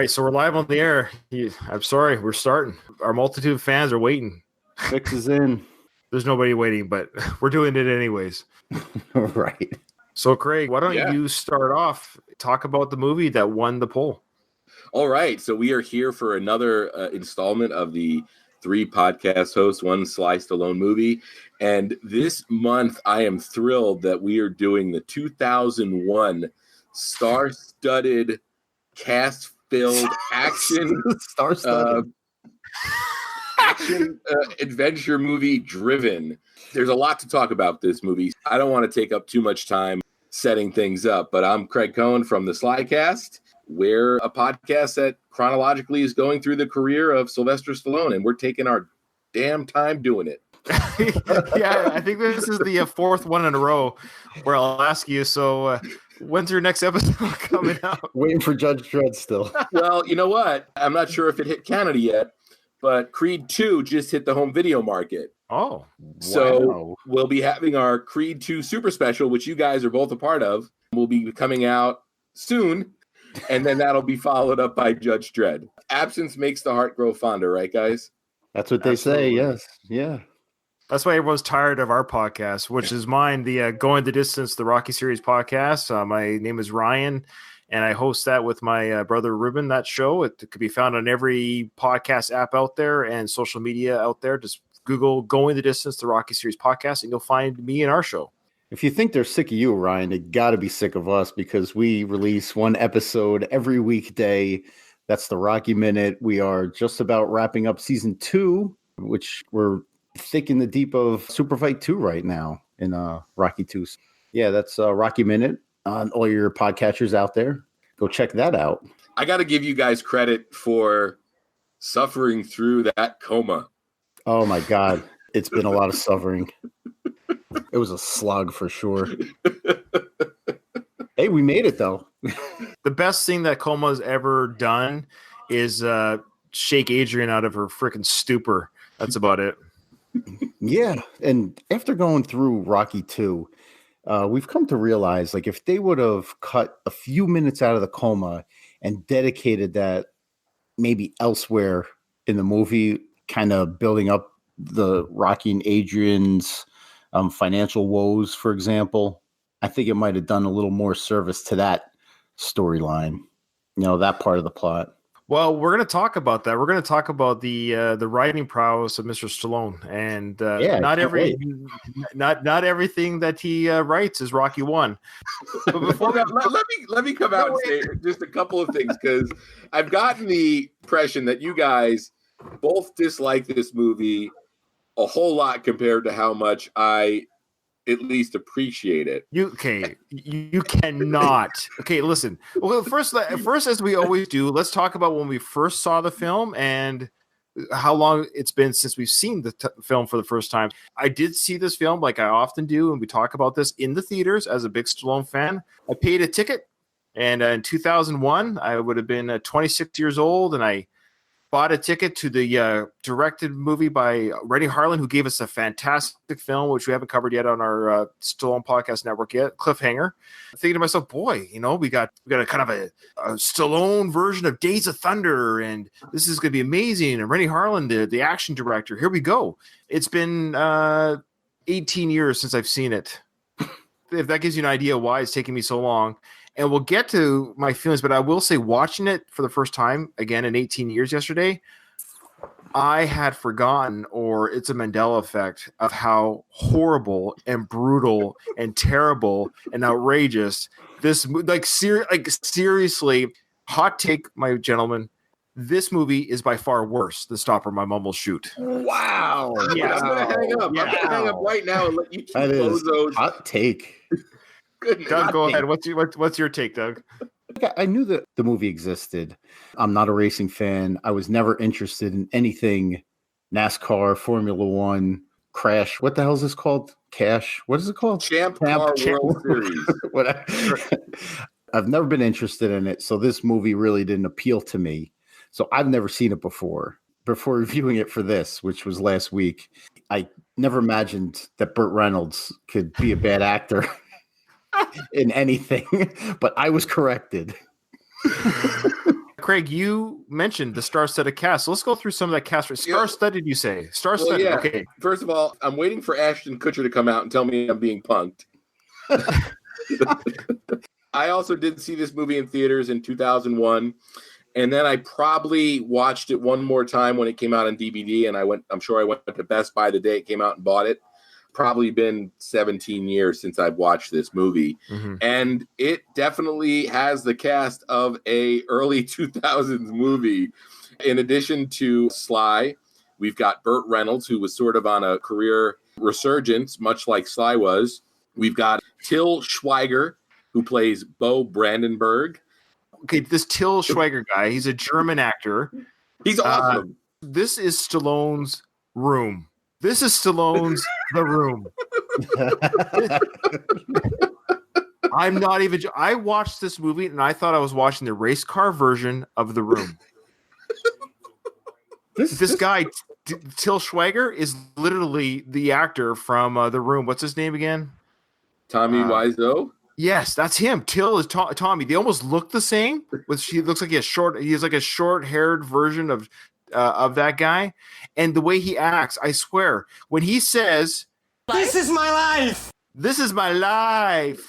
right, so we're live on the air. I'm sorry, we're starting. Our multitude of fans are waiting. Fix is in. There's nobody waiting, but we're doing it anyways. Right. So, Craig, why don't you start off? Talk about the movie that won the poll. All right, so we are here for another installment of the 3 podcast hosts, 1 Sly Stallone movie. And this month, I am thrilled that we are doing the 2001 star-studded, cast-filled action adventure movie Driven. There's a lot to talk about this movie. I don't want to take up too much time setting things up, but I'm Craig Cohen from the Slycast. We're a podcast that chronologically is going through the career of Sylvester Stallone, and we're taking our damn time doing it. Yeah, I think this is the 4th one in a row where I'll ask you, so when's your next episode coming out? Waiting for Judge Dredd still. Well, you know what? I'm not sure if it hit Canada yet, but Creed 2 just hit the home video market. Oh, so we'll be having our Creed 2 super special, which you guys are both a part of. Will be coming out soon, and then that'll be followed up by Judge Dredd. Absence makes the heart grow fonder, right, guys? That's what they say, yes. Yeah. That's why everyone's tired of our podcast, which is mine, the Going the Distance, the Rocky Series podcast. My name is Ryan, and I host that with my brother Ruben, that show. It could be found on every podcast app out there and social media out there. Just Google Going the Distance, the Rocky Series podcast, and you'll find me and our show. If you think they're sick of you, Ryan, they got to be sick of us because we release 1 episode every weekday. That's the Rocky Minute. We are just about wrapping up season 2, which we're thick in the deep of Super Fight 2 right now in Rocky 2. Yeah, that's Rocky Minute on all your podcatchers out there. Go check that out. I got to give you guys credit for suffering through that coma. Oh, my God. It's been a lot of suffering. It was a slog for sure. Hey, we made it, though. The best thing that Coma's ever done is shake Adrian out of her freaking stupor. That's about it. Yeah. And after going through Rocky 2, we've come to realize, like, if they would have cut a few minutes out of the coma and dedicated that maybe elsewhere in the movie, kind of building up the Rocky and Adrian's financial woes, for example, I think it might have done a little more service to that storyline, that part of the plot. Well, we're going to talk about that. We're going to talk about the writing prowess of Mr. Stallone, and not everything that he writes is Rocky 1. But before that, let me come out and say just a couple of things, because I've gotten the impression that you guys both dislike this movie a whole lot compared to how much I at least appreciate it. You cannot. Okay, listen. Well, first, as we always do, let's talk about when we first saw the film and how long it's been since we've seen the film for the first time. I did see this film, like I often do, and we talk about this in the theaters as a big Stallone fan. I paid a ticket, and in 2001, I would have been 26 years old, and I bought a ticket to the directed movie by Rennie Harlan, who gave us a fantastic film, which we haven't covered yet on our Stallone Podcast Network yet, Cliffhanger. I'm thinking to myself, boy, we got a kind of a Stallone version of Days of Thunder, and this is going to be amazing. And Rennie Harlan, the action director, here we go. It's been 18 years since I've seen it. If that gives you an idea why it's taking me so long. And we'll get to my feelings, but I will say, watching it for the first time again in 18 years yesterday, I had forgotten, or it's a Mandela effect, of how horrible and brutal and terrible and outrageous this, seriously, hot take, my gentlemen, this movie is by far worse than Stop or My Mum Will Shoot. Wow. Yeah. I'm going to hang up. Yeah. I'm going to hang up right now and let you two That close is those. hot take. Goodness. Doug, go ahead. What's your take, Doug? I knew that the movie existed. I'm not a racing fan. I was never interested in anything NASCAR, Formula One, Crash. What the hell is this called? Cash. What is it called? Champ Car World Series. I've never been interested in it, so this movie really didn't appeal to me. So I've never seen it before. Before reviewing it for this, which was last week, I never imagined that Burt Reynolds could be a bad actor in anything, but I was corrected. Craig, you mentioned the star-studded cast. So let's go through some of that cast. Star-studded, you say? Star-studded. Well, yeah. Okay. First of all, I'm waiting for Ashton Kutcher to come out and tell me I'm being punked. I also did see this movie in theaters in 2001. And then I probably watched it one more time when it came out on DVD. And I'm sure I went to Best Buy the day it came out and bought it. Probably been 17 years since I've watched this movie. Mm-hmm. And it definitely has the cast of a early 2000s movie. In addition to Sly, we've got Burt Reynolds, who was sort of on a career resurgence, much like Sly was. We've got Till Schweiger, who plays Bo Brandenburg. Okay, this Till Schweiger guy, he's a German actor. He's awesome. This is Stallone's Room. This is Stallone's The Room. I'm not even... I watched this movie and I thought I was watching the race car version of The Room. This guy, Till Schweiger, is literally the actor from The Room. What's his name again? Tommy Wiseau? Yes, that's him. Till is Tommy. They almost look the same. He looks like he's like a short-haired version of that guy. And the way he acts, I swear, when he says, "This is my life. This is my life."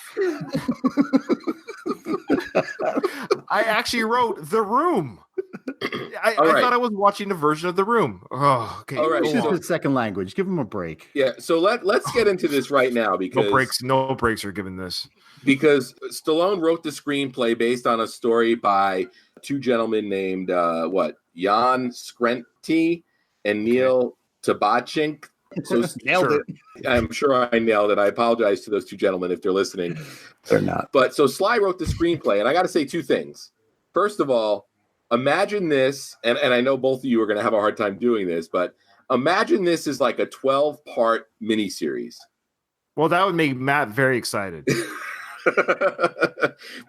I actually wrote The Room. I thought I was watching a version of The Room. Oh, okay. All right. This is his second language. Give him a break. Yeah. So let's get into this right now because no breaks are given this. Because Stallone wrote the screenplay based on a story by two gentlemen named Jan Skrenti and Neil Tabachink. So Nailed it. I'm sure I nailed it. I apologize to those two gentlemen if they're listening. They're not. But so Sly wrote the screenplay, and I got to say two things. First of all, imagine this, and I know both of you are going to have a hard time doing this, but imagine this is like a 12-part miniseries. Well, that would make Matt very excited.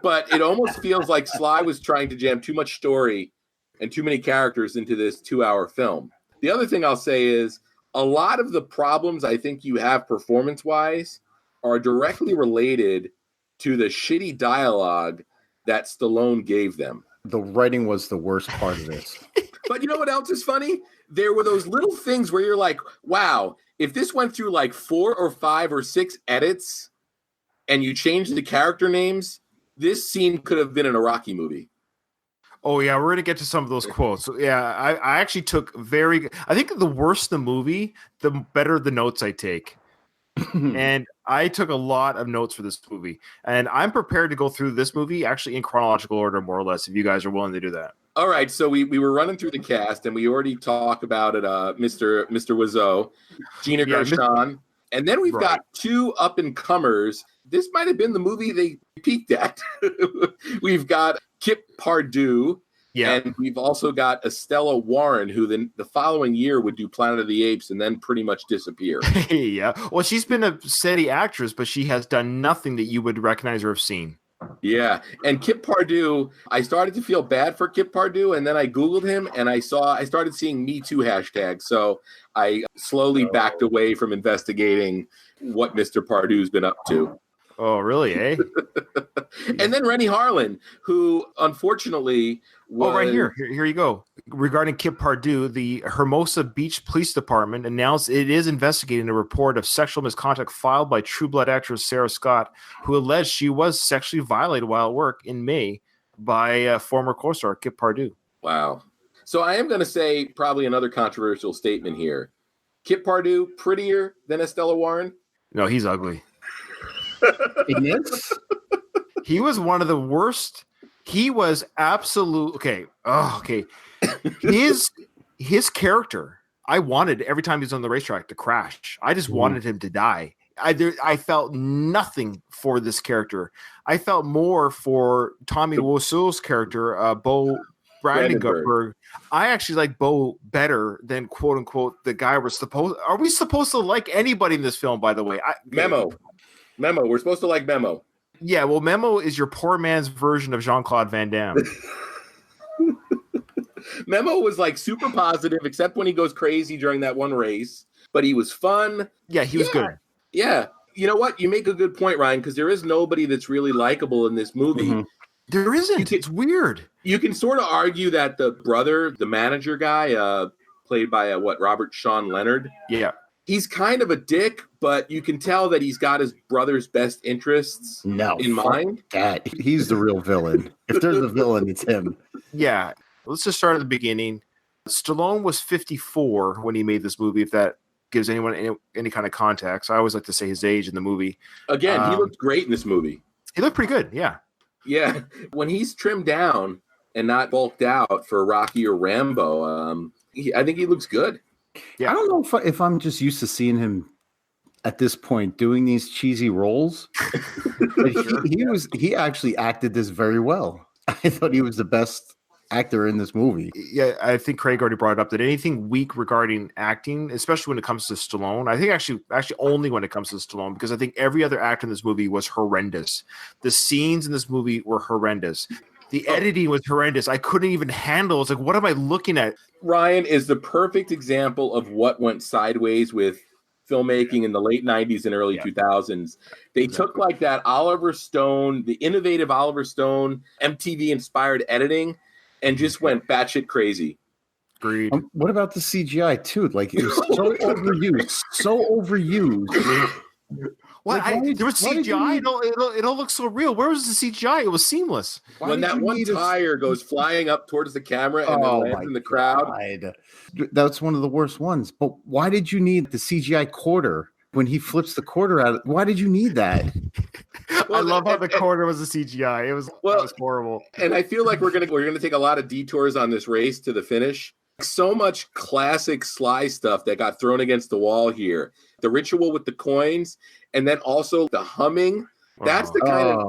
But it almost feels like Sly was trying to jam too much story and too many characters into this 2-hour film. The other thing I'll say is a lot of the problems I think you have performance-wise are directly related to the shitty dialogue that Stallone gave them. The writing was the worst part of this. But you know what else is funny? There were those little things where you're like, wow, if this went through like 4 or 5 or 6 edits and you changed the character names, this scene could have been in a Rocky movie. Oh, yeah, we're going to get to some of those quotes. So, yeah, I actually took I think the worse the movie, the better the notes I take. And I took a lot of notes for this movie. And I'm prepared to go through this movie actually in chronological order, more or less, if you guys are willing to do that. All right, so we were running through the cast, and we already talked about it, Mr. Wiseau, Gina Gershon. And then we've got 2 up-and-comers. This might have been the movie they peaked at. We've got Kip Pardue, and we've also got Estella Warren, who then the following year would do Planet of the Apes and then pretty much disappear. Yeah. Well, she's been a steady actress, but she has done nothing that you would recognize or have seen. Yeah. And Kip Pardue, I started to feel bad for Kip Pardue, and then I Googled him and I started seeing Me Too hashtags. So I slowly backed away from investigating what Mr. Pardue's been up to. Oh, really, eh? And then Rennie Harlan, who unfortunately was... Oh, right here. Here you go. Regarding Kip Pardue, the Hermosa Beach Police Department announced it is investigating a report of sexual misconduct filed by True Blood actress Sarah Scott, who alleged she was sexually violated while at work in May by former co-star Kip Pardue. Wow. So I am going to say probably another controversial statement here. Kip Pardue, prettier than Estella Warren? No, he's ugly. Yes. He was one of the worst. He was absolute. Okay. Oh, okay. His character, I wanted every time he was on the racetrack to crash. I just wanted him to die. I felt nothing for this character. I felt more for Tommy Wiseau's character, Bo Brandenburg. I actually like Bo better than quote unquote the guy we're supposed. Are we supposed to like anybody in this film? By the way, Memo. We're supposed to like Memo. Yeah, well, Memo is your poor man's version of Jean-Claude Van Damme. Memo was like super positive, except when he goes crazy during that one race. But he was fun. Yeah, he was good. Yeah. You know what? You make a good point, Ryan, because there is nobody that's really likable in this movie. Mm-hmm. There isn't. It's weird. You can sort of argue that the brother, the manager guy, played by Robert Sean Leonard. Yeah. He's kind of a dick, but you can tell that he's got his brother's best interests in mind. That he's the real villain. If there's a villain, it's him. Yeah. Let's just start at the beginning. Stallone was 54 when he made this movie, if that gives anyone any kind of context. I always like to say his age in the movie. Again, he looked great in this movie. He looked pretty good, yeah. Yeah. When he's trimmed down and not bulked out for Rocky or Rambo, I think he looks good. Yeah. I don't know if I'm just used to seeing him at this point doing these cheesy roles. But he actually acted this very well. I thought he was the best actor in this movie. Yeah, I think Craig already brought it up that anything weak regarding acting, especially when it comes to Stallone, I think actually only when it comes to Stallone, because I think every other actor in this movie was horrendous. The scenes in this movie were horrendous. The editing was horrendous. I couldn't even handle. It's like, what am I looking at? Ryan is the perfect example of what went sideways with filmmaking in the late 90s and early 2000s. They took like that Oliver Stone, the innovative Oliver Stone, MTV-inspired editing, and just went batshit crazy. Agreed. What about the CGI, too? Like, it was so overused. What? There was CGI? It all looks so real. Where was the CGI? It was seamless. When that one tire goes flying up towards the camera and then lands in the crowd. God. That's one of the worst ones. But why did you need the CGI quarter when he flips the quarter out? Why did you need that? I love how the quarter was a CGI. It was horrible. And I feel like we're gonna take a lot of detours on this race to the finish. So much classic Sly stuff that got thrown against the wall here. The ritual with the coins, and then also the humming. That's the kind of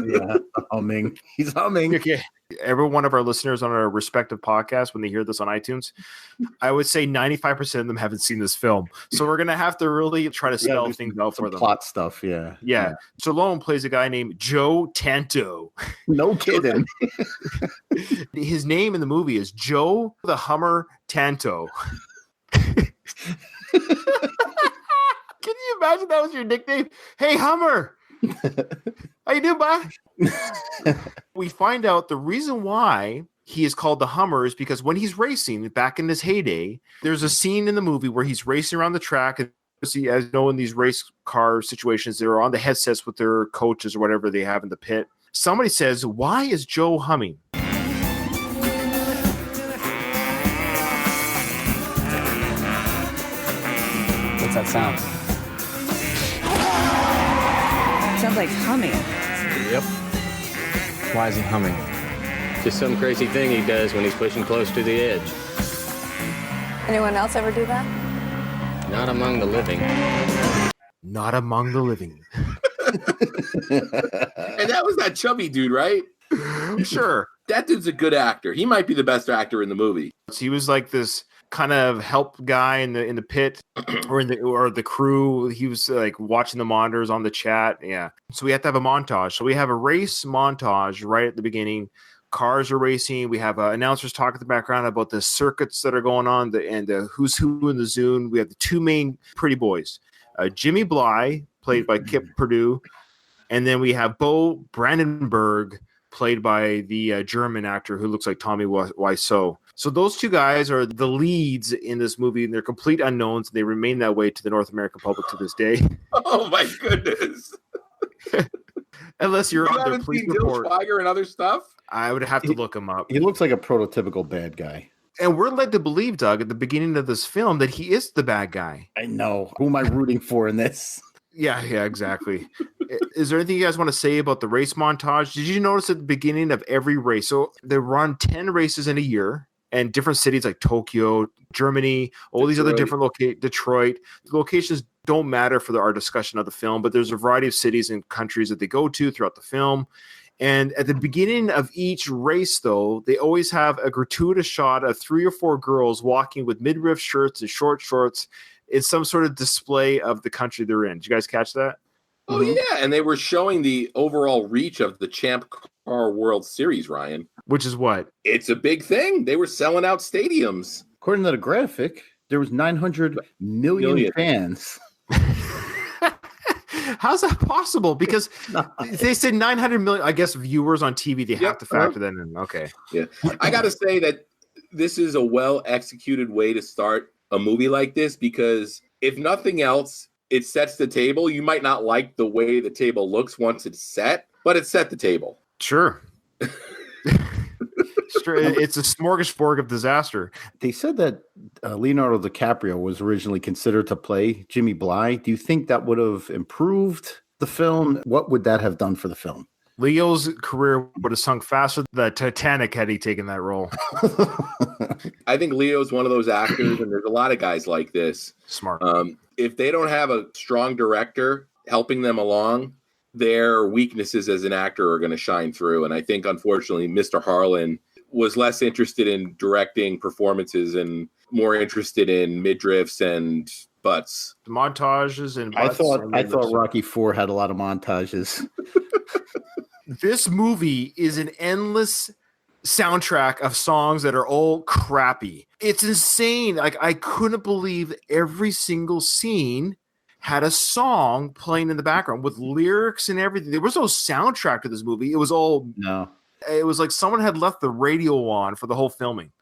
yeah, humming. He's humming. Okay. Every one of our listeners on our respective podcasts, when they hear this on iTunes, I would say 95% of them haven't seen this film. So we're gonna have to really try to spell things out for them. Plot stuff, yeah. Stallone plays a guy named Joe Tanto. No kidding. His name in the movie is Joe the Hummer Tanto. Can you imagine that was your nickname? Hey, Hummer. How you doing, bud? We find out the reason why he is called the Hummer is because when he's racing back in his heyday, there's a scene in the movie where he's racing around the track. And see, as you know, in these race car situations, they're on the headsets with their coaches or whatever they have in the pit. Somebody says, "Why is Joe humming?" What's that sound? Sounds like humming. Yep. Why is he humming? Just some crazy thing he does when he's pushing close to the edge. Anyone else ever do that? Not among the living. Not among the living. And that was that chubby dude, right? Sure. That dude's a good actor. He might be the best actor in the movie. He was like this kind of help guy in the pit or the crew. He was like watching the monitors on the chat. Yeah. So we have to have a montage. So we have a race montage right at the beginning. Cars are racing. We have announcers talk in the background about the circuits that are going on and the who's who in the zone. We have the two main pretty boys, Jimmy Bly, played by Kip Purdue, and then we have Bo Brandenburg, played by the German actor who looks like Tommy Wiseau. So those two guys are the leads in this movie, and they're complete unknowns. And they remain that way to the North American public to this day. Oh my goodness! Unless you're on their police report, Bill Schweiger and other stuff. I would have to look him up. He looks like a prototypical bad guy. And we're led to believe, Doug, at the beginning of this film that he is the bad guy. I know. Who am I rooting for in this? Yeah, exactly. Is there anything you guys want to say about the race montage? Did you notice at the beginning of every race? So they run 10 races in a year, and different cities like Tokyo, Germany, all these other different Detroit. The locations don't matter for our discussion of the film, but there's a variety of cities and countries that they go to throughout the film. And at the beginning of each race, though, they always have a gratuitous shot of 3 or 4 girls walking with midriff shirts and short shorts in some sort of display of the country they're in. Did you guys catch that? Oh, yeah. And they were showing the overall reach of the Champ Car World Series, Ryan. Which is what? It's a big thing. They were selling out stadiums. According to the graphic, there was 900 million fans. How's that possible? Because they said 900 million, I guess, viewers on TV. They have to factor that in. Okay. Yeah. I got to say that this is a well-executed way to start a movie like this, because if nothing else, it sets the table. You might not like the way the table looks once it's set, but it set the table. Sure. It's a smorgasbord of disaster. They said that Leonardo DiCaprio was originally considered to play Jimmy Bly. Do you think that would have improved the film? What would that have done for the film? Leo's career would have sunk faster than the Titanic had he taken that role. I think Leo's one of those actors, and there's a lot of guys like this. Smart. If they don't have a strong director helping them along, their weaknesses as an actor are going to shine through. And I think, unfortunately, Mr. Harlan was less interested in directing performances and more interested in midriffs and butts. Montages and butts. I thought Rocky IV had a lot of montages. This movie is an endless soundtrack of songs that are all crappy. It's insane. Like, I couldn't believe every single scene had a song playing in the background with lyrics and everything. There was no soundtrack to this movie. It was like someone had left the radio on for the whole filming.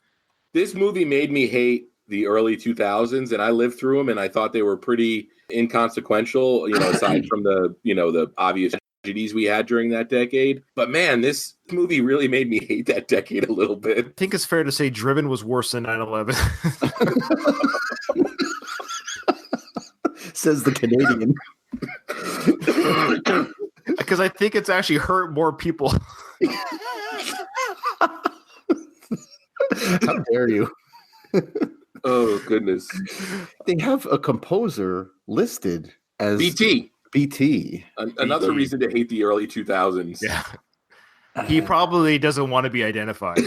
This movie made me hate the early 2000s, and I lived through them, and I thought they were pretty inconsequential, aside from the obvious tragedies we had during that decade. But man, this movie really made me hate that decade a little bit. I think it's fair to say Driven was worse than 9/11. Says the Canadian. Because I think it's actually hurt more people. How dare you? Oh, goodness. They have a composer listed as BT. Another reason to hate the early 2000s. Yeah. He probably doesn't want to be identified.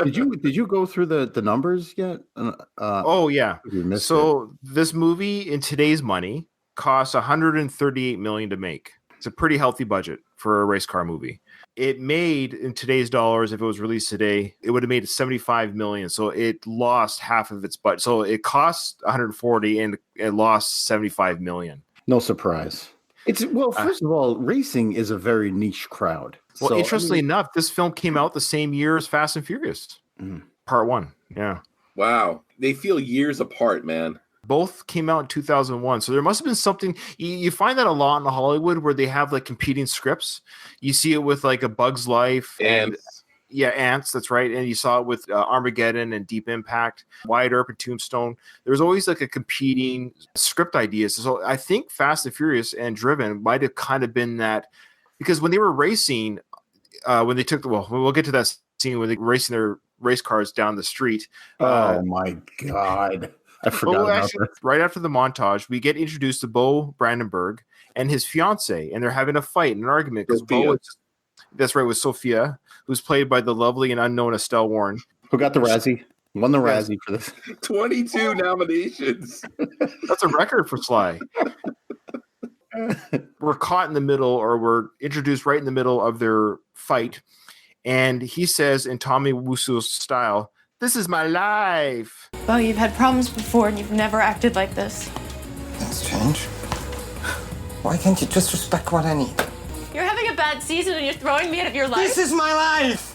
Did you go through the numbers yet? Oh yeah. So this movie in today's money costs $138 million to make. It's a pretty healthy budget for a race car movie. It made, in today's dollars, if it was released today, it would have made $75 million. So it lost half of its budget. So it cost 140 and it lost $75 million. No surprise. First of all, racing is a very niche crowd. Well, so, interestingly enough, this film came out the same year as Fast and Furious, Part 1. Yeah. Wow. They feel years apart, man. Both came out in 2001. So there must have been something. You find that a lot in Hollywood where they have like competing scripts. You see it with like A Bug's Life and Ants. That's right. And you saw it with Armageddon and Deep Impact, Wyatt Earp and Tombstone. There's always like a competing script ideas. So I think Fast and Furious and Driven might have kind of been that, because when they were racing, when they took we'll get to that scene when they were racing their race cars down the street. Oh my God. I forgot about that. Right after the montage, we get introduced to Bo Brandenburg and his fiance, and they're having a fight and an argument because Bo, that's right, with Sophia, who's played by the lovely and unknown Estelle Warren, who got the Razzie, won the Razzie for this. 22 nominations. That's a record for Sly. We're caught in the middle, or we're introduced right in the middle of their fight, and he says in Tommy Wiseau's style, "This is my life." Well, you've had problems before and you've never acted like this. Things change. Why can't you just respect what I need? You're having a bad season and you're throwing me out of your life. This is my life!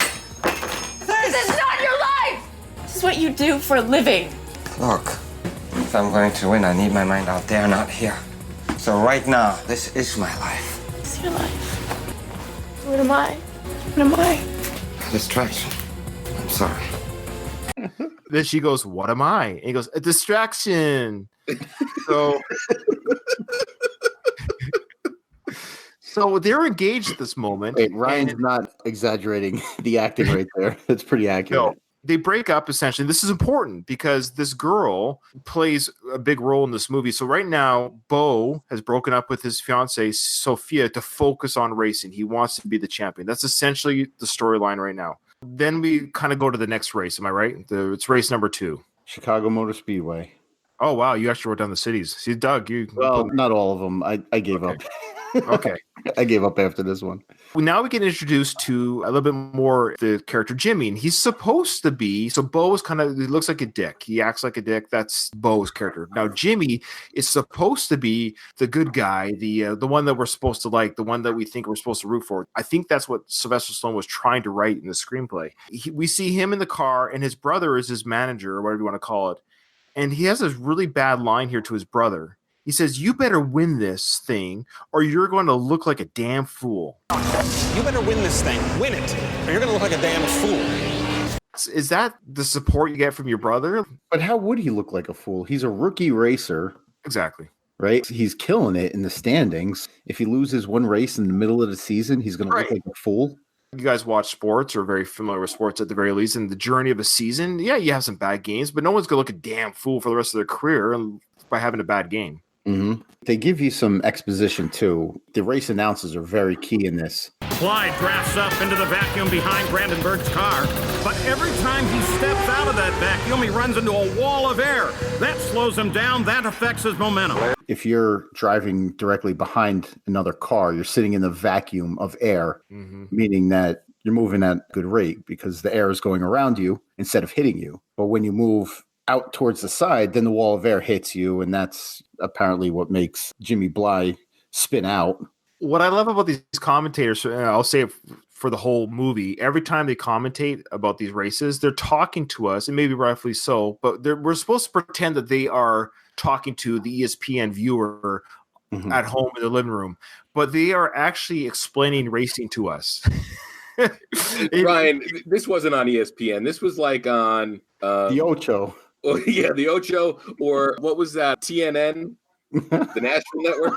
This is not your life! This is what you do for a living. Look, if I'm going to win, I need my mind out there, not here. So right now, this is my life. It's your life. What am I? What am I? A distraction. I'm sorry. Then she goes, "What am I?" And he goes, "A distraction." So they're engaged at this moment. Wait, Ryan's not exaggerating the acting right there. It's pretty accurate. No, they break up essentially. This is important because this girl plays a big role in this movie. So right now, Bo has broken up with his fiancée, Sophia, to focus on racing. He wants to be the champion. That's essentially the storyline right now. Then we kind of go to the next race. Am I right? It's race number 2. Chicago Motor Speedway. Oh, wow. You actually wrote down the cities. See, Doug, Well, not all of them. I gave up. Okay. I gave up after this one. Now we get introduced to a little bit more the character Jimmy, and he's supposed to be, so Bo is kind of, he looks like a dick. He acts like a dick. That's Bo's character. Now Jimmy is supposed to be the good guy, the one that we're supposed to like, the one that we think we're supposed to root for. I think that's what Sylvester Stallone was trying to write in the screenplay. We see him in the car, and his brother is his manager, or whatever you want to call it. And he has this really bad line here to his brother. He says, "You better win this thing, or you're going to look like a damn fool." You better win this thing. Win it, or you're going to look like a damn fool. Is that the support you get from your brother? But how would he look like a fool? He's a rookie racer. Exactly. Right? He's killing it in the standings. If he loses one race in the middle of the season, he's going to look like a fool. You guys watch sports or are very familiar with sports at the very least. In the journey of a season, yeah, you have some bad games, but no one's going to look a damn fool for the rest of their career by having a bad game. Mm-hmm. They give you some exposition too. The race announcers are very key in this. Clyde drafts up into the vacuum behind Brandenburg's car, but every time he steps out of that vacuum, he runs into a wall of air. That slows him down. That affects his momentum. If you're driving directly behind another car, you're sitting in the vacuum of air, meaning that you're moving at a good rate because the air is going around you instead of hitting you. But when you move out towards the side, then the wall of air hits you, and that's apparently what makes Jimmy Bly spin out. What I love about these commentators, I'll say it for the whole movie, every time they commentate about these races, they're talking to us, and maybe rightfully so, but we're supposed to pretend that they are talking to the ESPN viewer at home in the living room, but they are actually explaining racing to us. Ryan, this wasn't on ESPN. This was like on the Ocho. Oh, yeah, the Ocho, or what was that? TNN, the National Network.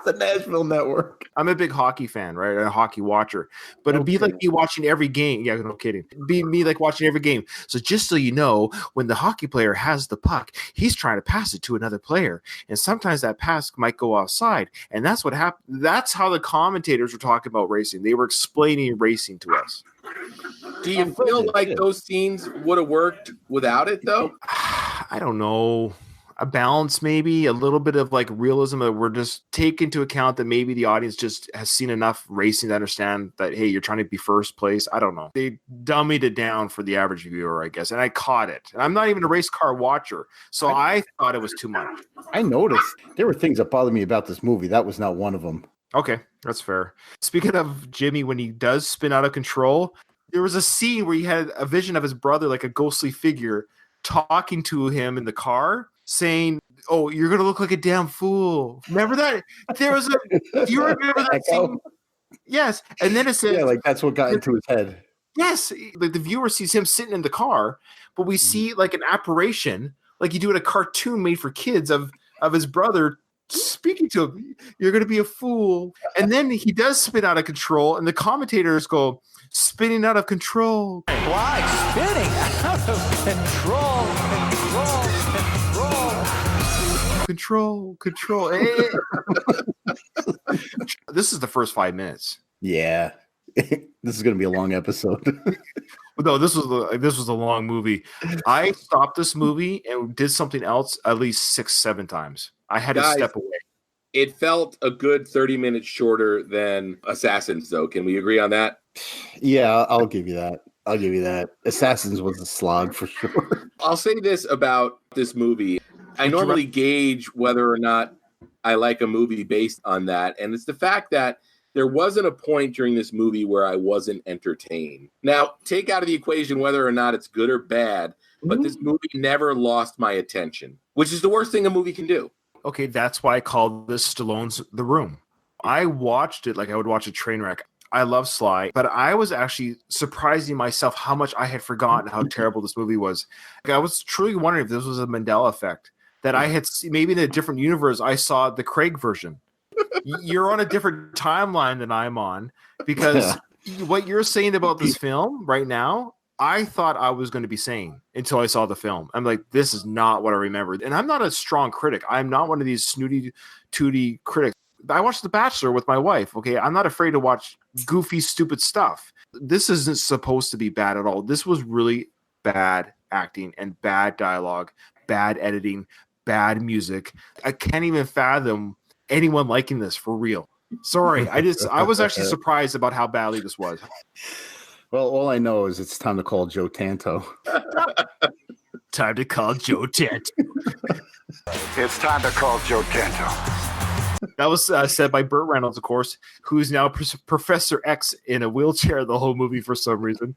The Nashville Network. I'm a big hockey fan, right? A hockey watcher, but it'd be like me watching every game. Yeah, no kidding. It'd be me like watching every game. So just so you know, when the hockey player has the puck, he's trying to pass it to another player, and sometimes that pass might go offside, and that's what happened. That's how the commentators were talking about racing. They were explaining racing to us. Do you feel like those scenes would have worked without it, though? I don't know. A balance, maybe a little bit of like realism that we're just take into account that maybe the audience just has seen enough racing to understand that, hey, you're trying to be first place. I don't know. They dummied it down for the average viewer, I guess. And I caught it. And I'm not even a race car watcher. So I thought it was too much. I noticed there were things that bothered me about this movie. That was not one of them. Okay, that's fair. Speaking of Jimmy, when he does spin out of control, there was a scene where he had a vision of his brother, like a ghostly figure, talking to him in the car, saying, "Oh, you're gonna look like a damn fool." Remember that? There was a. You remember that scene? Yes, and then it said, "Yeah, like that's what got into his head." Yes, like the viewer sees him sitting in the car, but we see like an apparition, like you do in a cartoon made for kids of his brother speaking to him. "You're gonna be a fool," and then he does spin out of control, and the commentators go, "Spinning out of control." Why? Spinning out of control. Control. This is the first 5 minutes. Yeah. This is going to be a long episode. No, this was a long movie. I stopped this movie and did something else at least 6-7 times. I had to step away. It felt a good 30 minutes shorter than Assassins, though. Can we agree on that? Yeah, I'll give you that. Assassins was a slog for sure. I'll say this about this movie. I normally gauge whether or not I like a movie based on that. And it's the fact that there wasn't a point during this movie where I wasn't entertained. Now, take out of the equation whether or not it's good or bad, but this movie never lost my attention, which is the worst thing a movie can do. Okay, that's why I called this Stallone's The Room. I watched it like I would watch a train wreck. I love Sly, but I was actually surprising myself how much I had forgotten how terrible this movie was. Like, I was truly wondering if this was a Mandela effect, that I had maybe in a different universe, I saw the Craig version. You're on a different timeline than I'm on, because what you're saying about this film right now, I thought I was going to be saying until I saw the film. I'm like, this is not what I remembered. And I'm not a strong critic. I'm not one of these snooty, tooty critics. I watched The Bachelor with my wife. Okay. I'm not afraid to watch goofy, stupid stuff. This isn't supposed to be bad at all. This was really bad acting and bad dialogue, bad editing, bad music. I can't even fathom anyone liking this for real. Sorry, I was actually surprised about how badly this was. Well, all I know is it's time to call Joe Tanto. Time to call Joe Tanto. It's time to call Joe Tanto. That was said by Burt Reynolds, of course, who's now Professor X in a wheelchair the whole movie for some reason.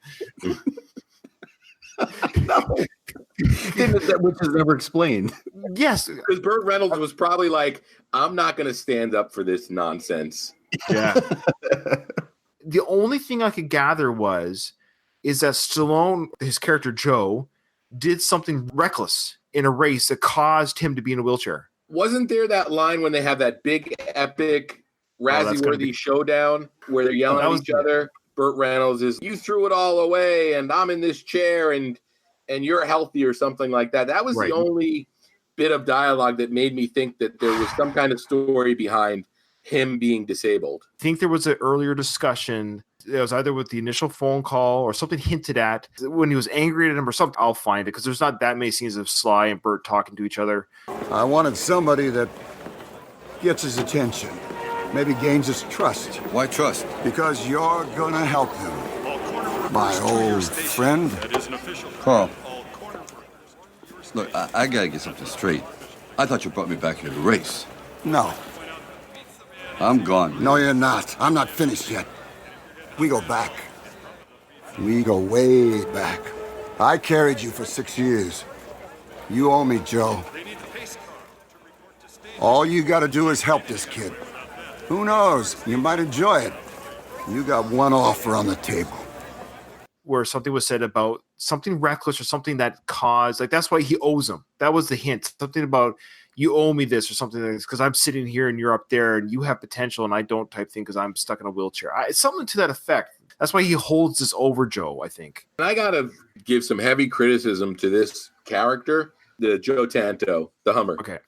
No. Which is never explained. Yes. Because Burt Reynolds was probably like, I'm not going to stand up for this nonsense. Yeah. The only thing I could gather is that Stallone, his character Joe, did something reckless in a race that caused him to be in a wheelchair. Wasn't there that line when they have that big, epic, Razzie-worthy showdown where they're yelling at each other? Burt Reynolds is, you threw it all away, and I'm in this chair, and you're healthy, or something like that. That was the only bit of dialogue that made me think that there was some kind of story behind him being disabled. I think there was an earlier discussion. It was either with the initial phone call or something hinted at when he was angry at him or something. I'll find it because there's not that many scenes of Sly and Burt talking to each other. I wanted somebody that gets his attention, maybe gains his trust. Why trust? Because you're gonna help him. My old friend. Carl, look, I gotta get something straight. I thought you brought me back here to race. No. I'm gone. No, you're not. I'm not finished yet. We go back. We go way back. I carried you for 6 years. You owe me, Joe. All you gotta do is help this kid. Who knows? You might enjoy it. You got one offer on the table. Where something was said about something reckless or something that caused, like, that's why he owes him. That was the hint. Something about, you owe me this or something like this because I'm sitting here and you're up there and you have potential and I don't, type thing, because I'm stuck in a wheelchair. It's something to that effect. That's why he holds this over Joe, I think. And I got to give some heavy criticism to this character, the Joe Tanto, the Hummer. Okay.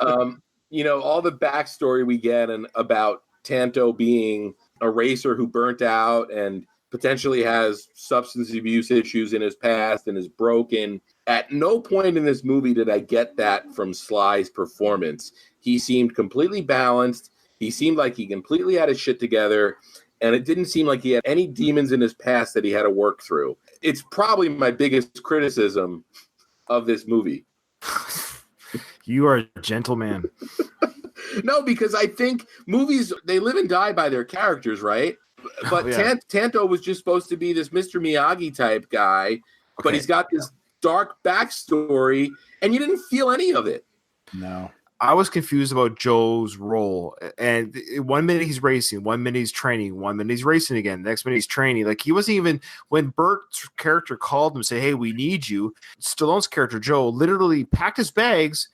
All the backstory we get and about Tanto being a racer who burnt out and potentially has substance abuse issues in his past and is broken. At no point in this movie did I get that from Sly's performance. He seemed completely balanced. He seemed like he completely had his shit together. And it didn't seem like he had any demons in his past that he had to work through. It's probably my biggest criticism of this movie. You are a gentleman. No, because I think movies, they live and die by their characters, right? But Tanto was just supposed to be this Mr. Miyagi type guy, but he's got this dark backstory, and you didn't feel any of it. No. I was confused about Joe's role. And 1 minute he's racing, 1 minute he's training, 1 minute he's racing again, next minute he's training. Like, he wasn't even, when Burt's character called him and said, hey, we need you, Stallone's character, Joe, literally packed his bags,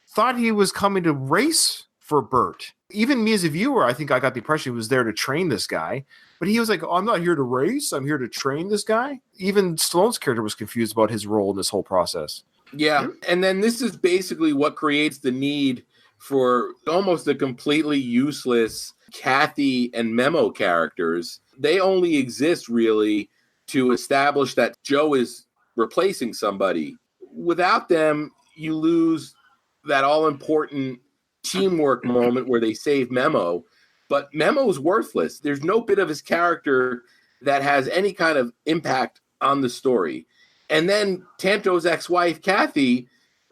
thought he was coming to race for Burt. Even me as a viewer, I think I got the impression he was there to train this guy. But he was like, I'm not here to race. I'm here to train this guy. Even Stallone's character was confused about his role in this whole process. Yeah, and then this is basically what creates the need for almost a completely useless Kathy and Memo characters. They only exist, really, to establish that Joe is replacing somebody. Without them, you lose that all-important teamwork moment where they save Memo. But Memo's worthless. There's no bit of his character that has any kind of impact on the story. And then Tanto's ex-wife, Kathy,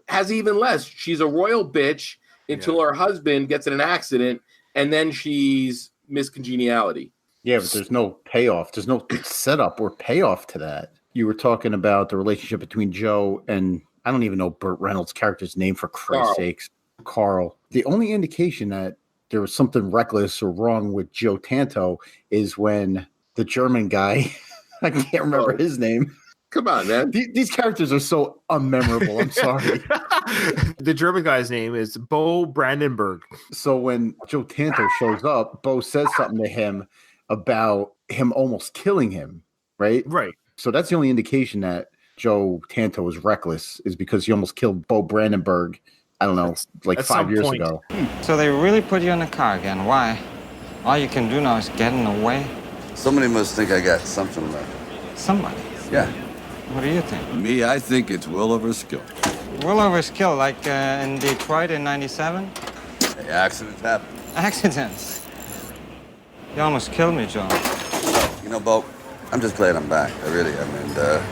has even less. She's a royal bitch until her husband gets in an accident, and then she's Miss Congeniality. Yeah, but there's no payoff. There's no setup or payoff to that. You were talking about the relationship between Joe and, I don't even know Burt Reynolds' character's name, for Christ's sakes, Carl. The only indication that there was something reckless or wrong with Joe Tanto is when the German guy, I can't remember his name. Come on, man. These characters are so unmemorable. I'm sorry. The German guy's name is Bo Brandenburg. So when Joe Tanto shows up, Bo says something to him about him almost killing him, right? Right. So that's the only indication that Joe Tanto was reckless, is because he almost killed Bo Brandenburg, I don't know, like 5 years ago. So they really put you in the car again. Why? All you can do now is get in the way? Somebody must think I got something left. Somebody? Yeah. What do you think? Me, I think it's will over skill. Will over skill, like in Detroit in '97? Hey, accidents happen. Accidents. You almost killed me, John. You know, Bo, I'm just glad I'm back. I really am. And,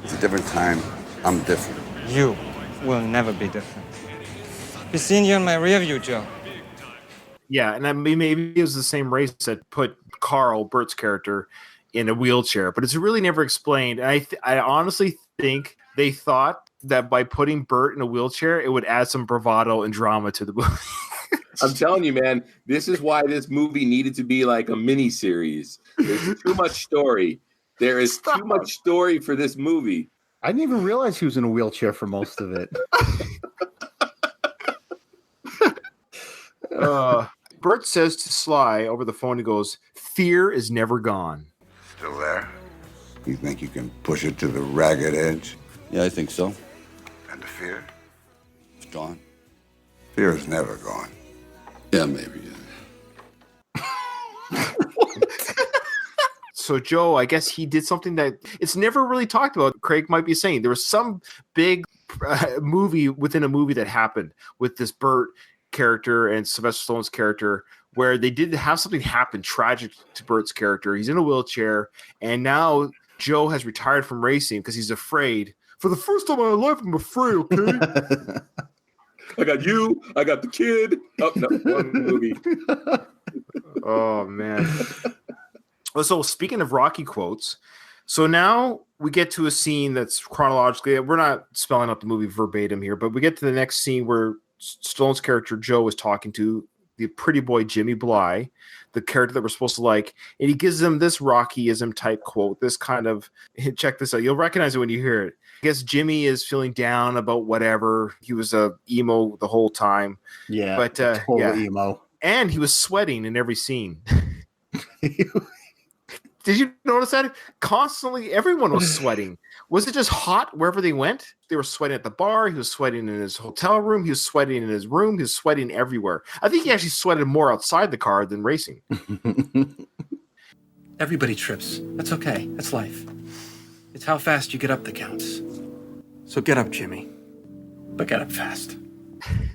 it's a different time. I'm different. You will never be different. Be seeing you in my rear view, Joe. Yeah, and I mean, maybe it was the same race that put Carl, Bert's character, in a wheelchair, but it's really never explained. And I honestly think they thought that by putting Bert in a wheelchair, it would add some bravado and drama to the movie. I'm telling you, man, this is why this movie needed to be like a mini series. There's too much story. There is too much story for this movie. I didn't even realize he was in a wheelchair for most of it. Bert says to Sly over the phone, he goes, "Fear is never gone." Still there? You think you can push it to the ragged edge? Yeah, I think so. And the fear? It's gone. Fear is never gone. Yeah, maybe. Yeah. So Joe, I guess he did something that it's never really talked about. Craig might be saying there was some big movie within a movie that happened with this Bert character and Sylvester Stallone's character, where they did have something happen tragic to Bert's character. He's in a wheelchair, and now Joe has retired from racing because he's afraid. For the first time in my life, I'm afraid, okay? I got you. I got the kid. Oh, no, one movie. Oh, man. So speaking of Rocky quotes, so now we get to a scene that's chronologically, we're not spelling out the movie verbatim here, but we get to the next scene where Stallone's character Joe is talking to the pretty boy Jimmy Bly, the character that we're supposed to like, and he gives them this Rockyism type quote, this kind of, check this out, you'll recognize it when you hear it. I guess Jimmy is feeling down about whatever. He was a emo the whole time. Yeah, but total emo. And he was sweating in every scene. Did you notice that? Constantly, everyone was sweating. Was it just hot wherever they went? They were sweating at the bar. He was sweating in his hotel room. He was sweating in his room. He was sweating everywhere. I think he actually sweated more outside the car than racing. Everybody trips. That's okay. That's life. It's how fast you get up that counts. So get up, Jimmy. But get up fast.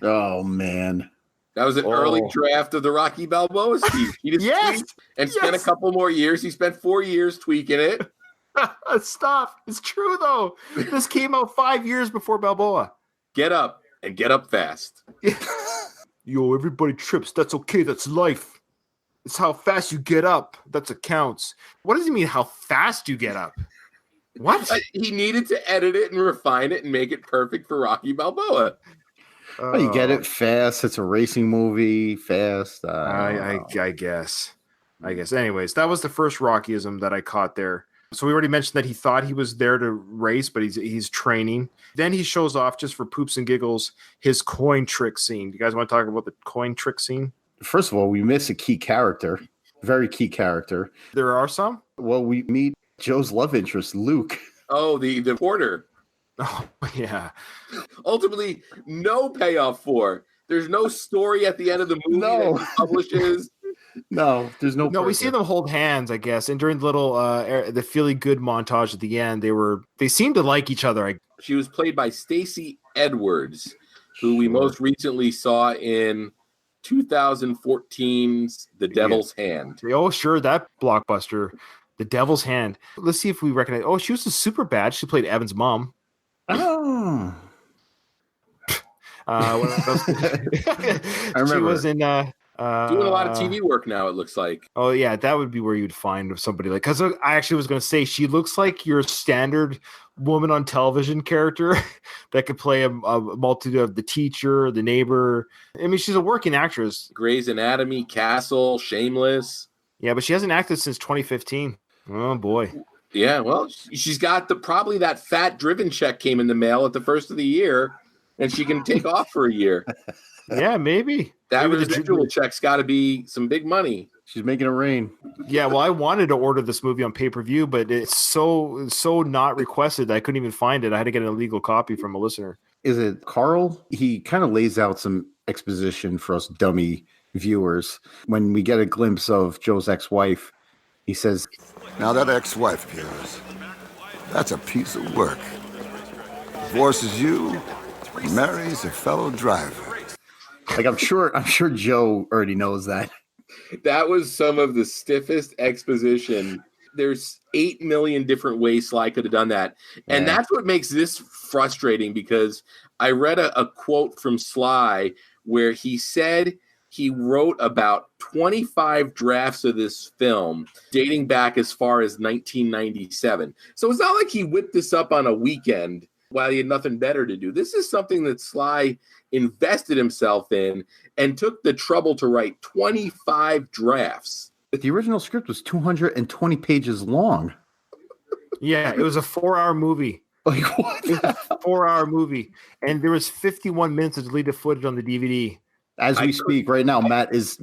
Oh, man. That was an early draft of the Rocky Balboa speech. He just tweaked and spent a couple more years. He spent 4 years tweaking it. Stop. It's true, though. This came out 5 years before Balboa. Get up and get up fast. Yo, everybody trips. That's okay. That's life. It's how fast you get up. That's what counts. What does he mean, how fast you get up? What? He needed to edit it and refine it and make it perfect for Rocky Balboa. Well, you get it fast. It's a racing movie. Fast. I guess. Anyways, that was the first Rockyism that I caught there. So we already mentioned that he thought he was there to race, but he's training. Then he shows off, just for poops and giggles, his coin trick scene. Do you guys want to talk about the coin trick scene? First of all, we miss a key character. Very key character. There are some? Well, we meet Joe's love interest, Luke. Oh, the porter. Oh, yeah. Ultimately, no payoff for. There's no story at the end of the movie that he publishes. No, there's no. No, we see them hold hands, I guess, and during the little the feeling good montage at the end, they seemed to like each other. She was played by Stacey Edwards, who we most recently saw in 2014's The Devil's Hand. Oh, sure, that blockbuster, The Devil's Hand. Let's see if we recognize. Oh, she was a super bad. She played Evan's mom. Oh. What else? I remember. She was in doing a lot of TV work now, it looks like. Oh, yeah, that would be where you'd find somebody like, because I actually was going to say she looks like your standard woman on television character that could play a multitude of the teacher, the neighbor. I mean, she's a working actress. Grey's Anatomy, Castle, Shameless. Yeah, but she hasn't acted since 2015. Oh, boy. Yeah, well, she's got probably that fat driven check came in the mail at the first of the year, and she can take off for a year. Yeah, maybe. That residual check's got to be some big money. She's making it rain. Yeah, well, I wanted to order this movie on pay-per-view, but it's so not requested that I couldn't even find it. I had to get an illegal copy from a listener. Is it Carl? He kind of lays out some exposition for us dummy viewers. When we get a glimpse of Joe's ex-wife, he says, "Now that ex-wife of yours, that's a piece of work. Divorces you, marries a fellow driver. Like I'm sure Joe already knows that. That was some of the stiffest exposition. There's 8 million different ways Sly could have done that. And that's what makes this frustrating, because I read a quote from Sly where he said he wrote about 25 drafts of this film dating back as far as 1997. So it's not like he whipped this up on a weekend while he had nothing better to do. This is something that Sly invested himself in and took the trouble to write 25 drafts. The original script was 220 pages long. Yeah, it was a 4-hour movie. Like what? It was a 4-hour movie, and there was 51 minutes of deleted footage on the DVD. As we speak right now, Matt is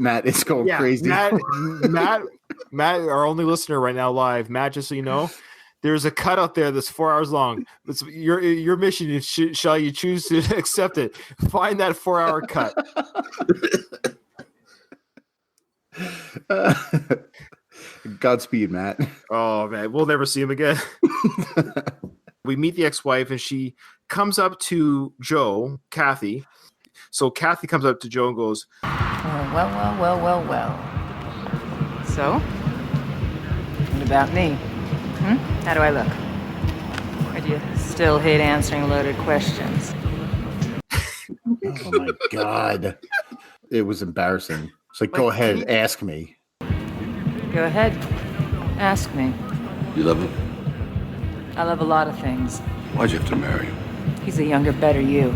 going crazy. Matt, our only listener right now live. Matt, just so you know, there's a cut out there that's 4 hours long. It's your mission is, shall you choose to accept it? Find that 4-hour cut. Godspeed, Matt. Oh man, we'll never see him again. We meet the ex-wife, and she comes up to Joe, Kathy. So Kathy comes up to Joe and goes, Well. So, what about me? How do I look? Or do you still hate answering loaded questions? Oh my God. It was embarrassing. It's like, go ahead, ask me. Go ahead, ask me. You love him? I love a lot of things. Why'd you have to marry him? He's a younger, better you.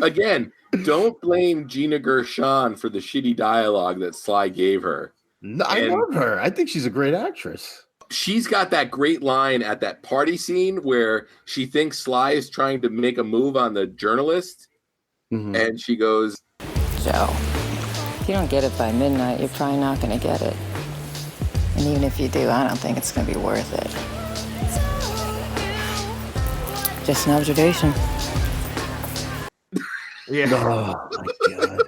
Again, don't blame Gina Gershon for the shitty dialogue that Sly gave her. No, I love her. I think she's a great actress. She's got that great line at that party scene where she thinks Sly is trying to make a move on the journalist. Mm-hmm. And she goes, Joe, if you don't get it by midnight, you're probably not going to get it. And even if you do, I don't think it's going to be worth it. Just an observation. Yeah. Oh my God.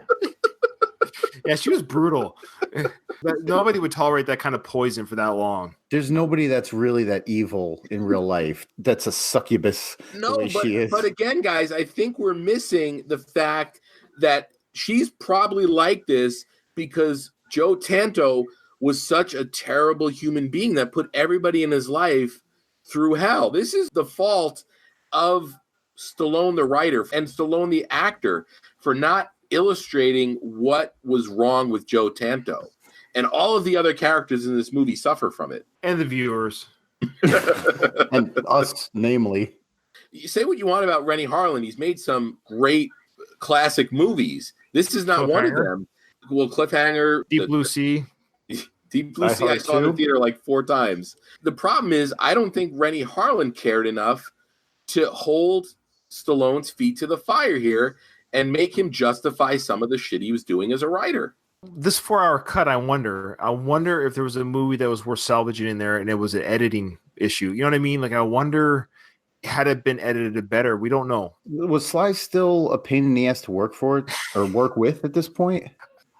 Yeah, she was brutal. Nobody would tolerate that kind of poison for that long. There's nobody that's really that evil in real life. That's a succubus. No, but again, guys, I think we're missing the fact that she's probably like this because Joe Tanto was such a terrible human being that put everybody in his life through hell. This is the fault of Stallone, the writer, and Stallone, the actor, for not illustrating what was wrong with Joe Tanto. And all of the other characters in this movie suffer from it. And the viewers. And us, namely. You say what you want about Rennie Harlan. He's made some great classic movies. This is not one of them. Well, Cliffhanger. Deep Blue Sea. Deep Blue Sea, I saw in the theater like 4 times. The problem is, I don't think Rennie Harlan cared enough to hold Stallone's feet to the fire here and make him justify some of the shit he was doing as a writer. This 4-hour cut, I wonder if there was a movie that was worth salvaging in there and it was an editing issue. You know what I mean? Like, I wonder, had it been edited better? We don't know. Was Sly still a pain in the ass to work for or work with at this point?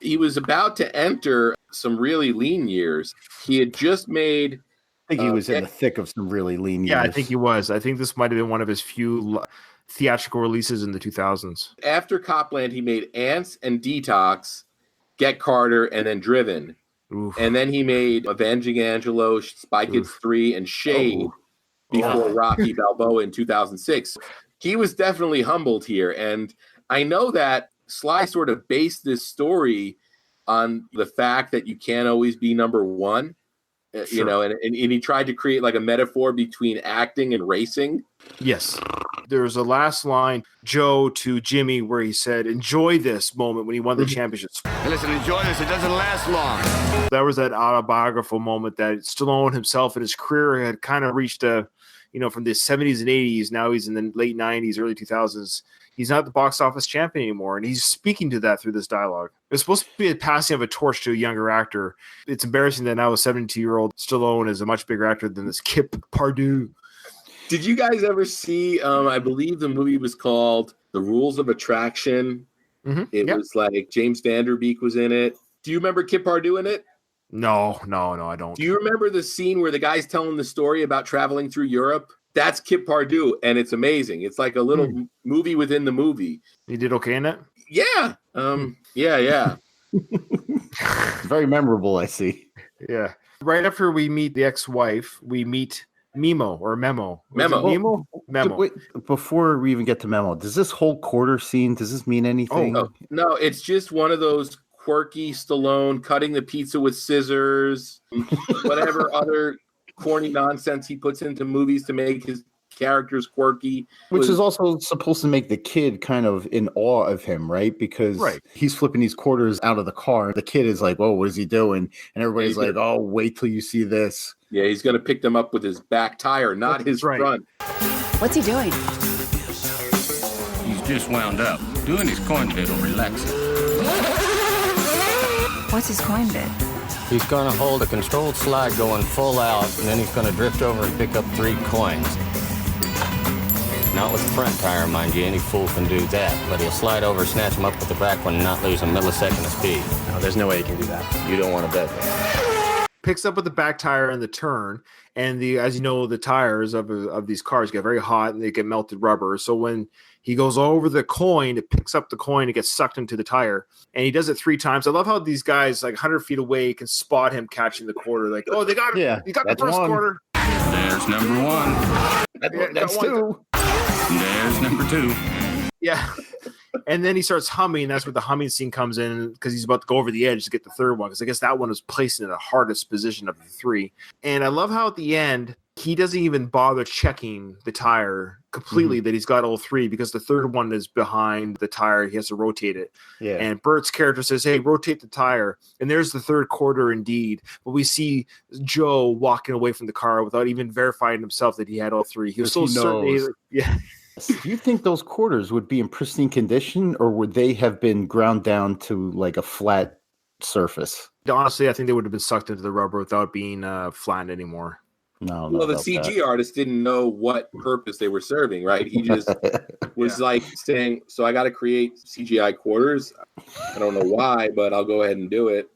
He was about to enter some really lean years. He had just made... I think he was in the thick of some really lean years. Yeah, I think he was. I think this might have been one of his few theatrical releases in the 2000s. After Copland, he made Ants and Detox, Get Carter, and then Driven. Oof. And then he made Avenging Angelo, Spy Kids 3, and Shade before Rocky Balboa in 2006. He was definitely humbled here. And I know that Sly sort of based this story on the fact that you can't always be number one. Sure. You know, and he tried to create like a metaphor between acting and racing. Yes. There's a last line, Joe to Jimmy, where he said, enjoy this moment when he won the championships. Hey, listen, enjoy this. It doesn't last long. That was that autobiographical moment that Stallone himself in his career had kind of reached from the 70s and 80s. Now he's in the late 90s, early 2000s. He's not the box office champion anymore, and he's speaking to that through this dialogue. It's supposed to be a passing of a torch to a younger actor. It's embarrassing that now a 72-year-old Stallone is a much bigger actor than this Kip Pardue. Did you guys ever see, I believe the movie was called The Rules of Attraction? Mm-hmm. It was like James Van Der Beek was in it. Do you remember Kip Pardue in it? No, I don't. Do you remember the scene where the guy's telling the story about traveling through Europe? That's Kip Pardue, and it's amazing. It's like a little movie within the movie. You did okay in it? Yeah. Yeah. Very memorable, I see. Yeah. Right after we meet the ex-wife, we meet Memo or Memo. Memo. Memo. Wait, before we even get to Memo, does this whole quarter scene, does this mean anything? Oh, no, it's just one of those quirky Stallone cutting the pizza with scissors, whatever other corny nonsense he puts into movies to make his characters quirky. Which is also supposed to make the kid kind of in awe of him, right? Because he's flipping these quarters out of the car. The kid is like, "Oh, what is he doing?" And everybody's like, "Oh, wait till you see this." Yeah, he's going to pick them up with his back tire, not his front. What's he doing? He's just wound up. Doing his coin bid will relax him. What's his coin bid? He's going to hold a controlled slide going full out, and then he's going to drift over and pick up 3 coins. Not with the front tire, mind you. Any fool can do that. But he'll slide over, snatch him up with the back one, and not lose a millisecond of speed. No, there's no way he can do that. You don't want to bet. Picks up with the back tire in the turn, and as you know, the tires of these cars get very hot and they get melted rubber. So when he goes over the coin, it picks up the coin, it gets sucked into the tire, and he does it 3 times. I love how these guys, like 100 feet away, can spot him catching the quarter. Like, oh, they got it. Yeah, he got the first quarter. There's number 1. That's 2. There's number 2. Yeah. And then he starts humming. That's where the humming scene comes in because he's about to go over the edge to get the third one. Because I guess that one was placed in the hardest position of the 3. And I love how at the end, he doesn't even bother checking the tire completely that he's got all 3 because the third one is behind the tire. He has to rotate it. Yeah. And Bert's character says, "Hey, rotate the tire." And there's the third quarter indeed. But we see Joe walking away from the car without even verifying himself that he had all 3. He was so certain. Yeah. Do you think those quarters would be in pristine condition, or would they have been ground down to like a flat surface? Honestly, I think they would have been sucked into the rubber without being flattened anymore. No. Well, the CG artist didn't know what purpose they were serving, right? He just was like saying, "So I got to create CGI quarters. I don't know why, but I'll go ahead and do it."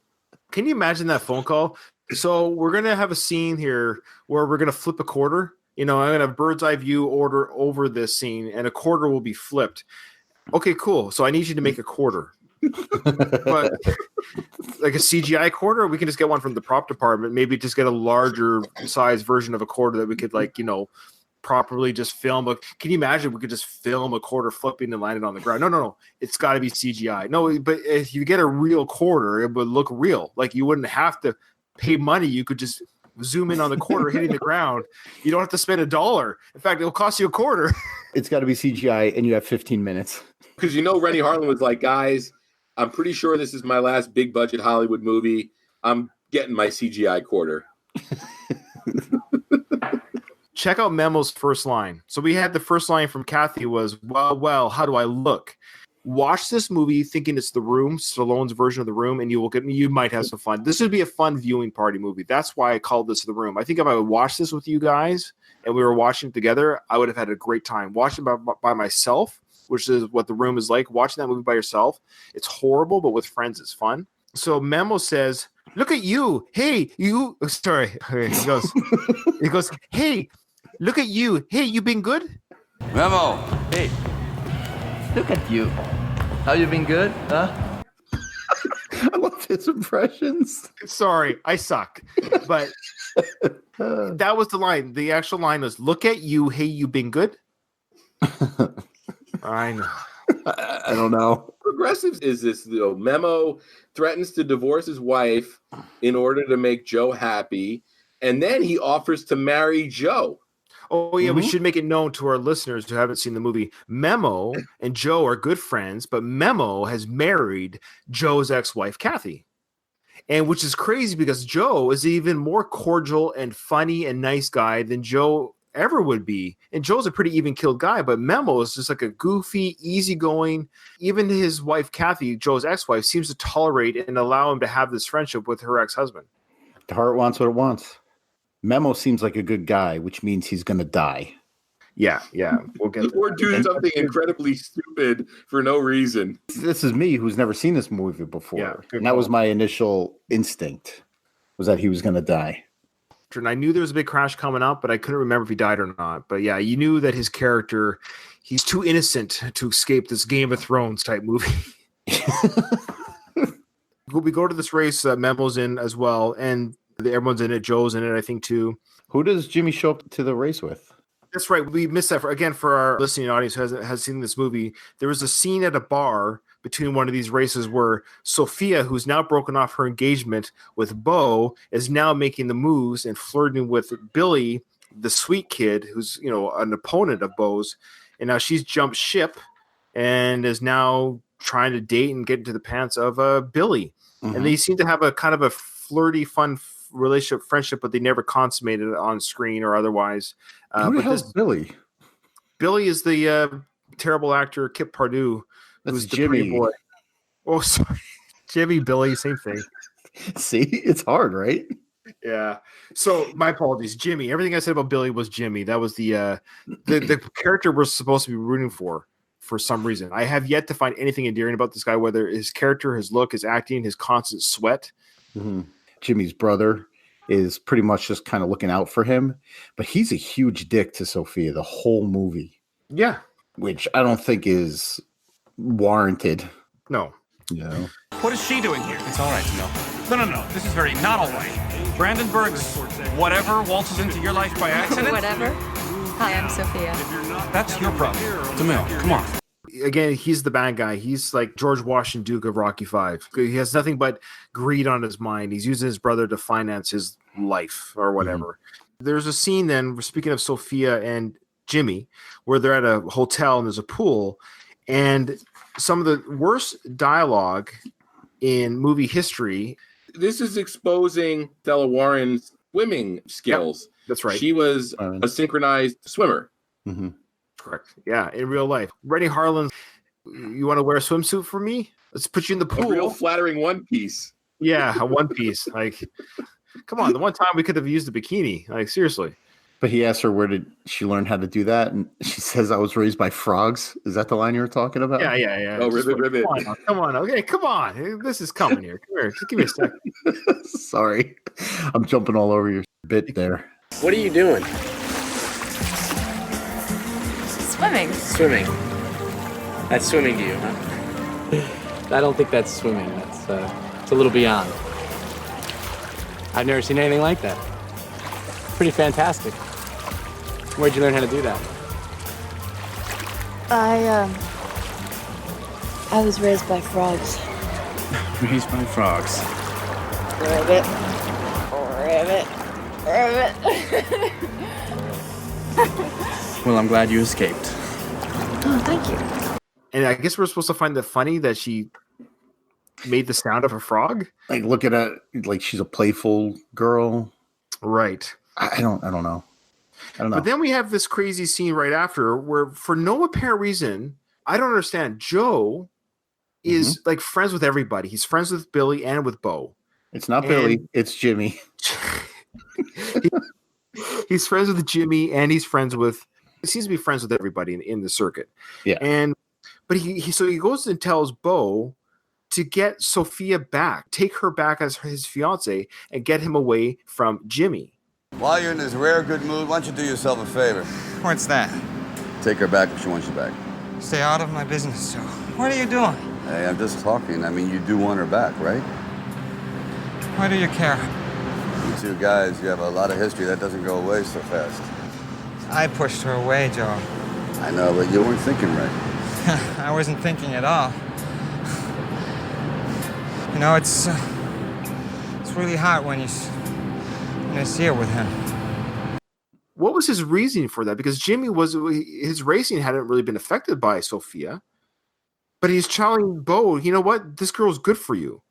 Can you imagine that phone call? So we're gonna have a scene here where we're gonna flip a quarter. I'm going to have bird's eye view order over this scene, and a quarter will be flipped. Okay, cool. So I need you to make a quarter. But like a CGI quarter, we can just get one from the prop department. Maybe just get a larger size version of a quarter that we could, properly just film. But can you imagine we could just film a quarter flipping and landing on the ground? No. It's got to be CGI. No, but if you get a real quarter, it would look real. Like you wouldn't have to pay money. You could just zoom in on the quarter hitting the ground. You don't have to spend $1. In fact, it'll cost you a quarter. It's got to be CGI, and you have 15 minutes. Because Rennie Harlan was like, "Guys, I'm pretty sure this is my last big budget Hollywood movie. I'm getting my CGI quarter." Check out Memo's first line. So we had the first line from Kathy was, well, how do I look? Watch this movie thinking it's The Room, Stallone's version of The Room, and you might have some fun. This would be a fun viewing party movie. That's why I called this The Room. I think if I would watch this with you guys and we were watching it together, I would have had a great time. Watching by myself, which is what The Room is like. Watching that movie by yourself, it's horrible, but with friends, it's fun. So Memo says, "Look at you. Hey, you." Sorry. He goes, "Hey, look at you. Hey, you been good?" Memo. Hey, look at you. How you been good, huh? I love his impressions. Sorry, I suck. But that was the line. The actual line was, "Look at you. Hey, you been good?" I know. I don't know. Progressives is this, Memo threatens to divorce his wife in order to make Joe happy, and then he offers to marry Joe. Oh, yeah, we should make it known to our listeners who haven't seen the movie. Memo and Joe are good friends, but Memo has married Joe's ex-wife, Kathy. And which is crazy because Joe is even more cordial and funny and nice guy than Joe ever would be. And Joe's a pretty even-keeled guy, but Memo is just like a goofy, easygoing. Even his wife, Kathy, Joe's ex-wife, seems to tolerate and allow him to have this friendship with her ex-husband. The heart wants what it wants. Memo seems like a good guy, which means he's going to die. Yeah. We'll get or do something incredibly stupid for no reason. This is me who's never seen this movie before. Yeah, and that was my initial instinct, was that he was going to die. And I knew there was a big crash coming up, but I couldn't remember if he died or not. But yeah, you knew that his character, he's too innocent to escape this Game of Thrones type movie. We go to this race, Memo's in as well, and everyone's in it. Joe's in it, I think, too. Who does Jimmy show up to the race with? That's right. We missed that. For our listening audience who has seen this movie, there was a scene at a bar between one of these races where Sophia, who's now broken off her engagement with Bo, is now making the moves and flirting with Billy, the sweet kid, who's an opponent of Bo's, and now she's jumped ship and is now trying to date and get into the pants of Billy. Mm-hmm. And they seem to have a kind of a flirty, fun relationship, friendship, but they never consummated it on screen or otherwise. Who the hell's Billy? Billy is the terrible actor Kip Pardue. That's Jimmy. Boy. Oh, sorry. Jimmy, Billy, same thing. See, it's hard, right? Yeah. So my apologies, Jimmy. Everything I said about Billy was Jimmy. That was the character we're supposed to be rooting for some reason. I have yet to find anything endearing about this guy, whether his character, his look, his acting, his constant sweat. Mm-hmm. Jimmy's brother is pretty much just kind of looking out for him, but he's a huge dick to Sophia the whole movie. Yeah. Which I don't think is warranted. No. Yeah. What is she doing here? It's all right to know. No. This is very not all right. Brandon Berg's whatever waltzes into your life by accident? Whatever. Hi, I'm Sophia. That's your problem. DeMille, come on. Again, he's the bad guy. He's like George Washington Duke of Rocky V. He has nothing but greed on his mind. He's using his brother to finance his life or whatever. Mm-hmm. There's a scene then, speaking of Sophia and Jimmy, where they're at a hotel and there's a pool, and some of the worst dialogue in movie history. This is exposing Stella Warren's swimming skills. Yep, that's right. She was a synchronized swimmer. Mm-hmm. Correct. Yeah, in real life. Rennie Harlan, you want to wear a swimsuit for me? Let's put you in the pool. A real flattering one piece. Yeah, a one piece. Like, come on. The one time we could have used a bikini. Like, seriously. But he asked her where did she learn how to do that, and she says, "I was raised by frogs." Is that the line you were talking about? Yeah. Oh, ribbit. Come on. Okay, come on. This is coming here. Come here. Just give me a second. Sorry, I'm jumping all over your bit there. What are you doing? Swimming. Swimming. That's swimming to you, huh? I don't think that's swimming. It's a little beyond. I've never seen anything like that. Pretty fantastic. Where'd you learn how to do that? I was raised by frogs. Raised by frogs. Ribbit. Well, I'm glad you escaped. Oh, thank you. And I guess we're supposed to find it funny that she made the sound of a frog. Like, look at it, like she's a playful girl. Right. I don't know. But then we have this crazy scene right after where, for no apparent reason, I don't understand. Joe is like friends with everybody. He's friends with Billy and with Bo. It's not Billy. It's Jimmy. He's friends with Jimmy, and he seems to be friends with everybody in the circuit. Yeah. But he goes and tells Bo to get Sophia back, take her back as his fiance, and get him away from Jimmy. While you're in this rare good mood, why don't you do yourself a favor? What's that? Take her back if she wants you back. Stay out of my business, Joe. What are you doing? Hey, I'm just talking. I mean, you do want her back, right? Why do you care? You two guys, you have a lot of history. That doesn't go away so fast. I pushed her away, Joe. I know, but you weren't thinking right. I wasn't thinking at all. You know, it's really hot when you see her with him. What was his reasoning for that? Because Jimmy his racing hadn't really been affected by Sophia, but he's telling Bo, you know what? This girl's good for you.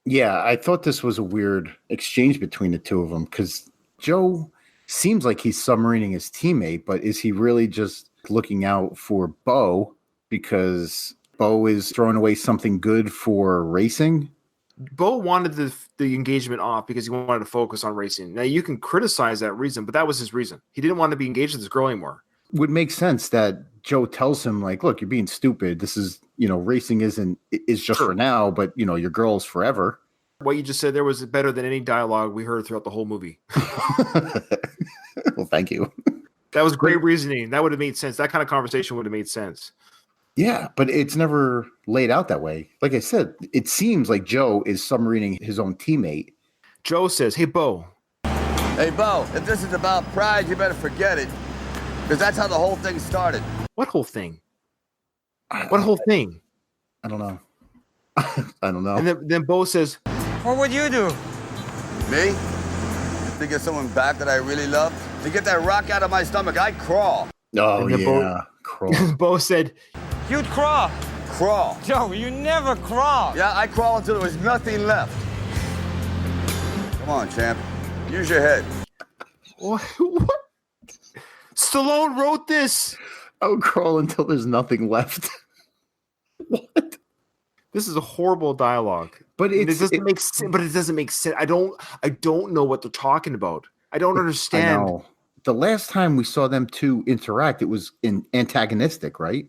Yeah, I thought this was a weird exchange between the two of them because Joe seems like he's submarining his teammate, but is he really just looking out for Bo because Bo is throwing away something good for racing? Bo wanted the engagement off because he wanted to focus on racing. Now, you can criticize that reason, but that was his reason. He didn't want to be engaged with this girl anymore. Would make sense that Joe tells him, like, look, you're being stupid. This is, racing is just for now, but, your girl's forever. What you just said there was better than any dialogue we heard throughout the whole movie. Well, thank you. That was great reasoning. That would have made sense. That kind of conversation would have made sense. Yeah, but it's never laid out that way. Like I said, it seems like Joe is submarining his own teammate. Joe says, hey, Bo. Hey, Bo, if this is about pride, you better forget it. Because that's how the whole thing started. What whole thing? What whole thing? I don't know. I don't know. And then Bo says, What would you do? Me? To get someone back that I really love? To get that rock out of my stomach, I'd crawl. Oh, yeah. Crawl. Bo said, You'd crawl. Crawl. Joe, you never crawl. Yeah, I'd crawl until there was nothing left. Come on, champ. Use your head. What? Stallone wrote this. I would crawl until there's nothing left. What? This is a horrible dialogue. But it doesn't make sense. But it doesn't make sense. I don't know what they're talking about. I don't understand. I know. The last time we saw them two interact, it was antagonistic, right?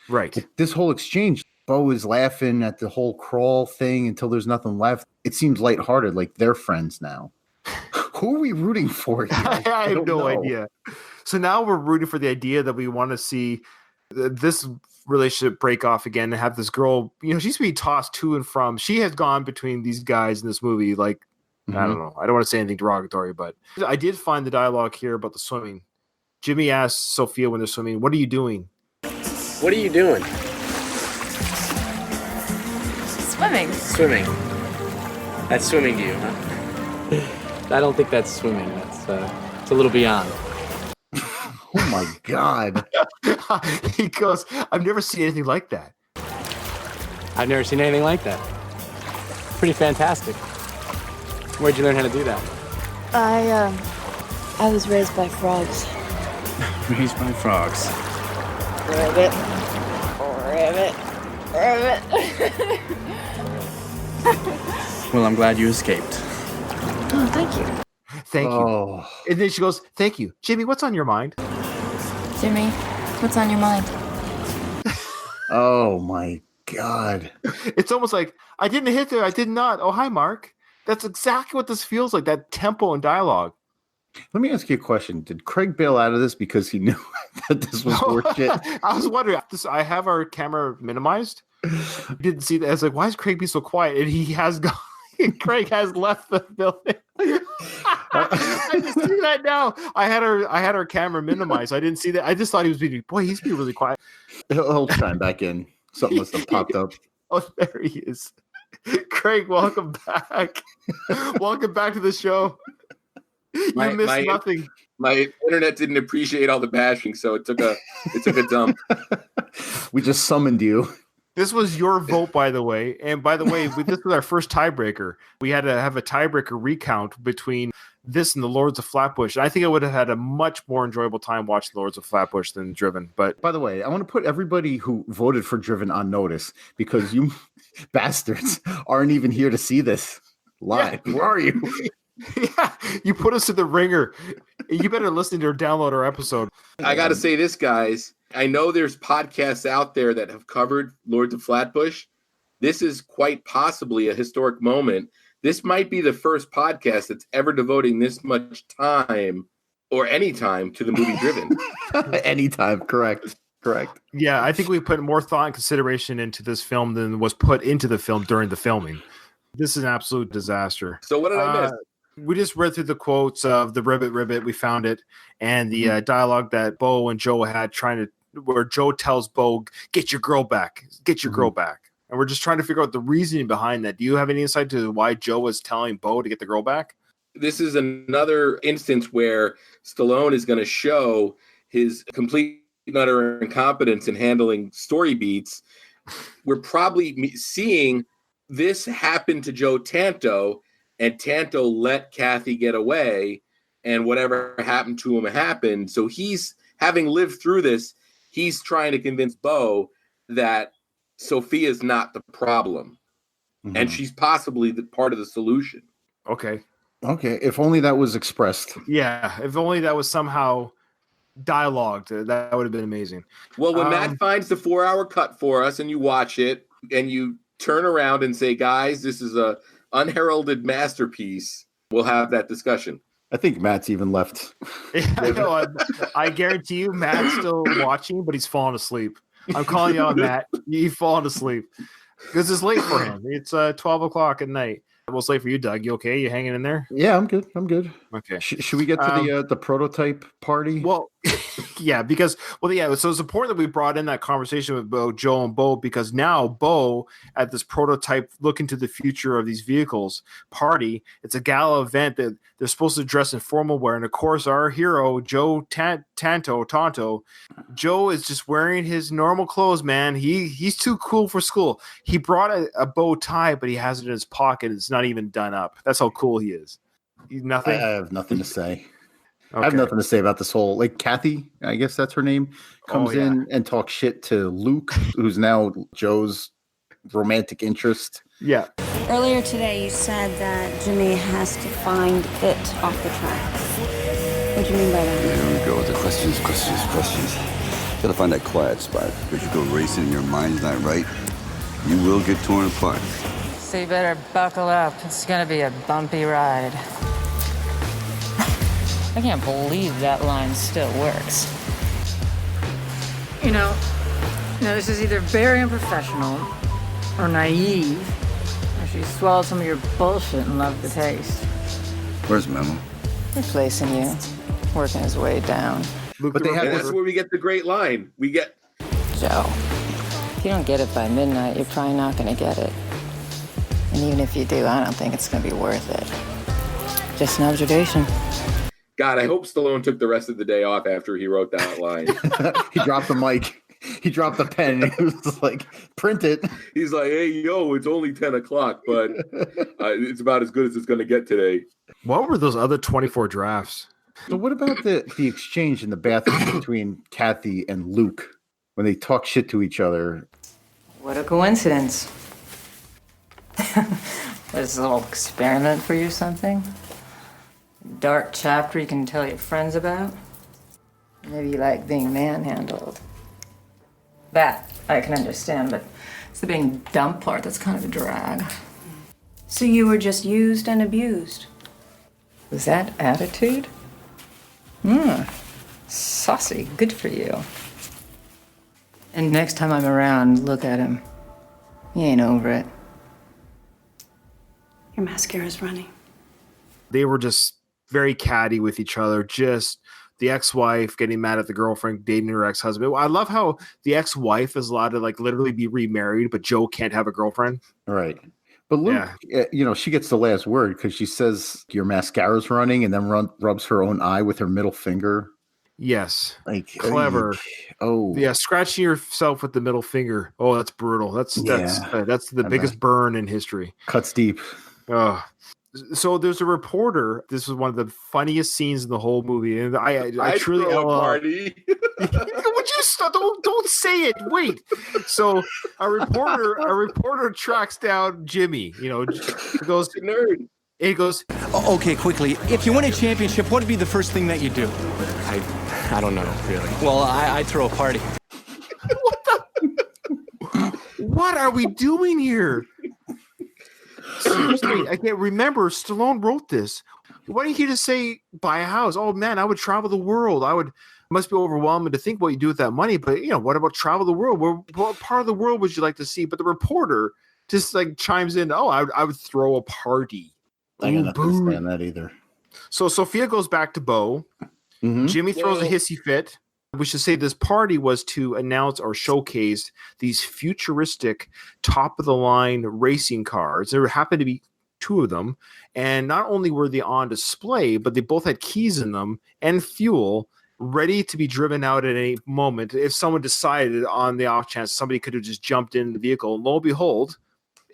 Right. But this whole exchange, Bo is laughing at the whole crawl thing until there's nothing left. It seems lighthearted, like they're friends now. Who are we rooting for here? I have no idea. So now we're rooting for the idea that we want to see this relationship break off again and have this girl, she's being tossed to and from. She has gone between these guys in this movie. Like, I don't know. I don't want to say anything derogatory, but I did find the dialogue here about the swimming. Jimmy asks Sophia when they're swimming, what are you doing? What are you doing? Swimming. Swimming. That's swimming to you, huh? I don't think that's swimming. It's a little beyond. Oh my God. He goes, I've never seen anything like that. I've never seen anything like that. Pretty fantastic. Where'd you learn how to do that? I was raised by frogs. Raised by frogs. Ribbit. Well, I'm glad you escaped. Oh, thank you. Thank you. And then she goes, thank you. Jimmy, what's on your mind? Jimmy, what's on your mind? Oh my God. It's almost like, I didn't hit there. I did not. Oh, hi, Mark. That's exactly what this feels like, that tempo and dialogue. Let me ask you a question. Did Craig bail out of this because he knew that this was horseshit? I was wondering. I have our camera minimized. I didn't see that. I was like, why is Craig being so quiet? And he has gone. Craig has left the building. I just see that now. I had our camera minimized. I didn't see that. I just thought he was being really quiet. He'll chime back in. Something must have popped up. Oh, there he is. Craig, welcome back. Welcome back to the show. You missed nothing. My internet didn't appreciate all the bashing, so it took a dump. We just summoned you. This was your vote, by the way. And by the way, this was our first tiebreaker. We had to have a tiebreaker recount between this and the Lords of Flatbush. And I think I would have had a much more enjoyable time watching the Lords of Flatbush than Driven. But by the way, I want to put everybody who voted for Driven on notice because you bastards aren't even here to see this live. Yeah. Where are you? Yeah, you put us to the ringer. You better listen to or download our episode. I got to say this, guys. I know there's podcasts out there that have covered Lords of Flatbush. This is quite possibly a historic moment. This might be the first podcast that's ever devoting this much time or any time to the movie Driven. Anytime, correct. Yeah, I think we put more thought and consideration into this film than was put into the film during the filming. This is an absolute disaster. So what did I miss? We just read through the quotes of the ribbit, we found it, and the dialogue that Bo and Joe had where Joe tells Bo, get your girl back. And we're just trying to figure out the reasoning behind that. Do you have any insight to why Joe was telling Bo to get the girl back? This is another instance where Stallone is going to show his complete and utter incompetence in handling story beats. We're probably seeing this happen to Joe Tanto, and Tanto let Kathy get away, and whatever happened to him happened. So he's, having lived through this, he's trying to convince Bo that Sophia's not the problem, and she's possibly the part of the solution. Okay. If only that was expressed. Yeah, if only that was somehow dialogued, that would have been amazing. Well, when Matt finds the 4-hour cut for us, and you watch it, and you turn around and say, guys, this is a unheralded masterpiece, we'll have that discussion. I think Matt's even left. I guarantee you Matt's still watching, but he's falling asleep. I'm calling you on Matt. You've fallen asleep because it's late for him. It's 12 o'clock at night. Well, it's late for you, Doug. You okay? You hanging in there? Yeah, I'm good. Okay. Should we get to the prototype party? Well, yeah, because so it's important that we brought in that conversation with Joe and Bo, because now Bo at this prototype look into the future of these vehicles party. It's a gala event that they're supposed to dress in formal wear, and of course our hero Joe Tonto, Joe is just wearing his normal clothes. Man, he's too cool for school. He brought a bow tie, but he has it in his pocket. It's not even done up. That's how cool he is. Nothing. I have nothing to say. Okay. I have nothing to say about this whole, like, Kathy, I guess that's her name, comes in and talks shit to Luke, who's now Joe's romantic interest. Yeah. Earlier today, you said that Jimmy has to find it off the tracks. What do you mean by that? There we go with the questions. Gotta find that quiet spot. If you go racing and your mind's not right, you will get torn apart. So you better buckle up. It's gonna be a bumpy ride. I can't believe that line still works. You know, this is either very unprofessional or naive, or she swallowed some of your bullshit and loved the taste. Where's Memo? Replacing you, working his way down. But that's where we get the great line. We get Joe, if you don't get it by midnight, you're probably not gonna get it. And even if you do, I don't think it's gonna be worth it. Just an observation. God, I hope Stallone took the rest of the day off after he wrote that line. He dropped the mic. He dropped the pen. And he was like, print it. He's like, hey, yo, it's only 10 o'clock, but it's about as good as it's going to get today. What were those other 24 drafts? So what about the exchange in the bathroom between Kathy and Luke when they talk shit to each other? What a coincidence. There's a little experiment for you or something? Dark chapter you can tell your friends about? Maybe you like being manhandled. That I can understand, but it's the being dumped part that's kind of a drag. So you were just used and abused? Was that attitude? Saucy. Good for you. And next time I'm around, look at him. He ain't over it. Your mascara's running. They were just very catty with each other. Just the ex-wife getting mad at the girlfriend dating her ex-husband. I love how the ex-wife is allowed to like literally be remarried, but Joe can't have a girlfriend. Right. But Luke, she gets the last word because she says your mascara's running and then rubs her own eye with her middle finger. Yes. Like clever. Oh. Yeah, scratching yourself with the middle finger. Oh, that's brutal. That's the biggest burn in history. Cuts deep. Oh. So there's a reporter. This was one of the funniest scenes in the whole movie, and I truly throw a party. Would you stop? Don't say it. Wait. So a reporter tracks down Jimmy. Goes nerd. It goes. Okay, quickly. If you win a championship, what would be the first thing that you do? I don't know, really. Well, I'd throw a party. What are we doing here? Seriously, I can't remember. Stallone wrote this. Why didn't he just say buy a house? Oh man, I would travel the world. Must be overwhelming to think what you do with that money. But what about travel the world? What part of the world would you like to see? But the reporter just like chimes in. Oh, I would throw a party. I got nothing to say on that either. So Sophia goes back to Bo. Mm-hmm. Jimmy throws a hissy fit. We should say this party was to announce or showcase these futuristic top-of-the-line racing cars. There happened to be two of them, and not only were they on display, but they both had keys in them and fuel ready to be driven out at any moment. If someone decided on the off chance, somebody could have just jumped in the vehicle, and lo and behold,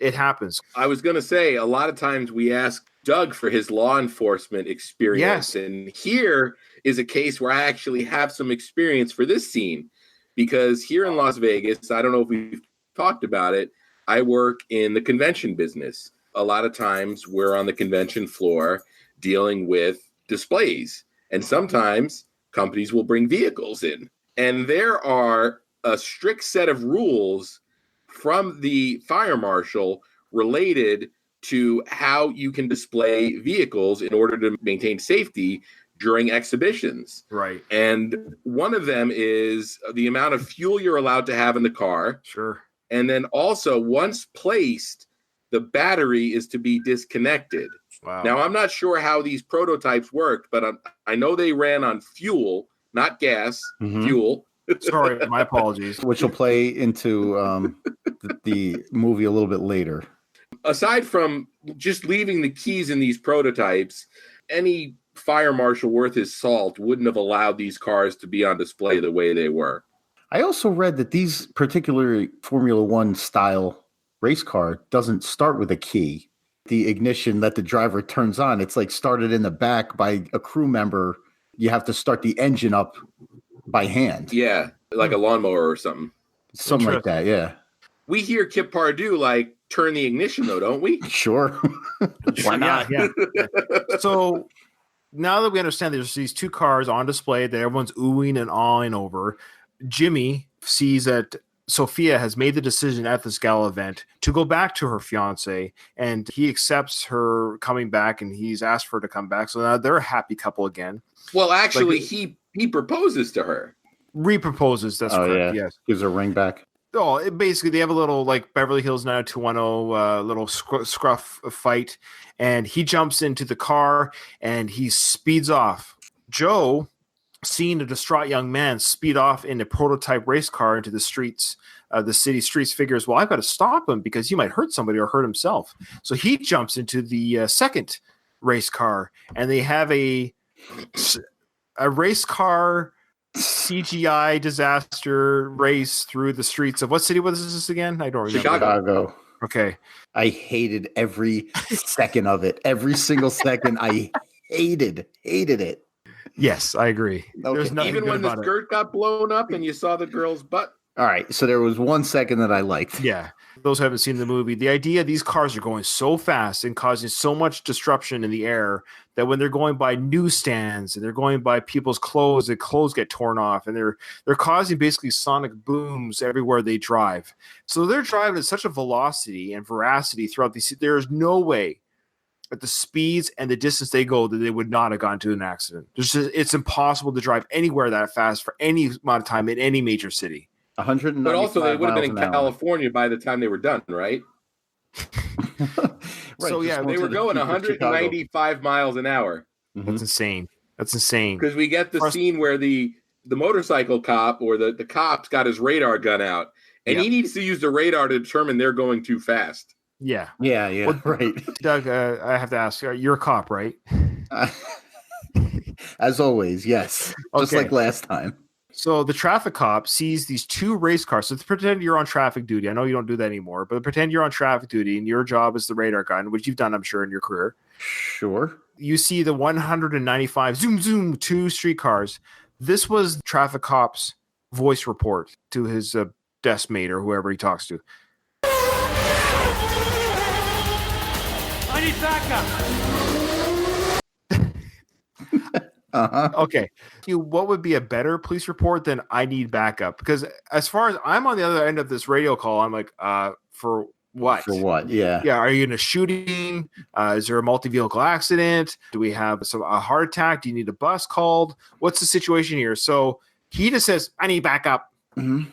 it happens. I was going to say, a lot of times we ask Doug for his law enforcement experience, and here is a case where I actually have some experience for this scene, because here in Las Vegas, I don't know if we've talked about it, I work in the convention business. A lot of times we're on the convention floor dealing with displays, and sometimes companies will bring vehicles in, and there are a strict set of rules from the fire marshal related to how you can display vehicles in order to maintain safety during exhibitions. Right. And one of them is the amount of fuel you're allowed to have in the car. Sure. And then also, once placed, the battery is to be disconnected. Wow. Now, I'm not sure how these prototypes worked, but I know they ran on fuel, not gas, fuel. Sorry, my apologies. Which will play into the movie a little bit later. Aside from just leaving the keys in these prototypes, any fire marshal worth his salt wouldn't have allowed these cars to be on display the way they were. I also read that these particular Formula One style race car doesn't start with a key. The ignition that the driver turns on, it's like started in the back by a crew member. You have to start the engine up by hand. Yeah, like a lawnmower or something. Something like that, yeah. We hear Kip Pardue like turn the ignition though, don't we? Sure. Why not? Yeah. So now that we understand there's these two cars on display that everyone's oohing and awing over, Jimmy sees that Sophia has made the decision at this gala event to go back to her fiance, and he accepts her coming back, and he's asked for her to come back. So now they're a happy couple again. Well, actually, he proposes to her. Reproposes, that's correct, yeah. yes. Gives her a ring back. Oh, basically, they have a little like Beverly Hills 90210 little scruff fight, and he jumps into the car and he speeds off. Joe, seeing a distraught young man speed off in a prototype race car into the streets, the city streets, figures, well, I've got to stop him because he might hurt somebody or hurt himself. So he jumps into the second race car, and they have a race car CGI disaster race through the streets of what city was this again? I don't remember. Chicago. Okay. I hated every second of it. Every single second. I hated it. Yes, I agree. Okay. There's nothing Even good when the about it. skirt got blown up and you saw the girl's butt. All right. So there was 1 second that I liked. Yeah. Those who haven't seen the movie, the idea these cars are going so fast and causing so much disruption in the air that when they're going by newsstands and they're going by people's clothes, the clothes get torn off, and they're causing basically sonic booms everywhere they drive. So they're driving at such a velocity and veracity throughout these. There is no way at the speeds and the distance they go that they would not have gone to an accident. It's impossible to drive anywhere that fast for any amount of time in any major city. 195 But also, they would have been in miles an hour. California by the time they were done, right? So yeah, they were going 195 miles an hour. That's insane. That's insane. Because we get the scene where the motorcycle cop or the cop's got his radar gun out, and he needs to use the radar to determine they're going too fast. Yeah. Yeah, right. Doug, I have to ask, you're a cop, right? As always, yes. Just Okay. like last time. So the traffic cop sees these two race cars. So pretend you're on traffic duty. I know you don't do that anymore, but pretend you're on traffic duty and your job is the radar gun, which you've done, I'm sure, in your career. Sure. You see the 195 zoom, two streetcars. This was traffic cop's voice report to his desk mate or whoever he talks to. I need backup. Okay. What would be a better police report than I need backup? Because as far as I'm on the other end of this radio call, I'm like, for what? For what? Yeah. Yeah. Are you in a shooting? Is there a multi-vehicle accident? Do we have a heart attack? Do you need a bus called? What's the situation here? So he just says, I need backup. Mm-hmm.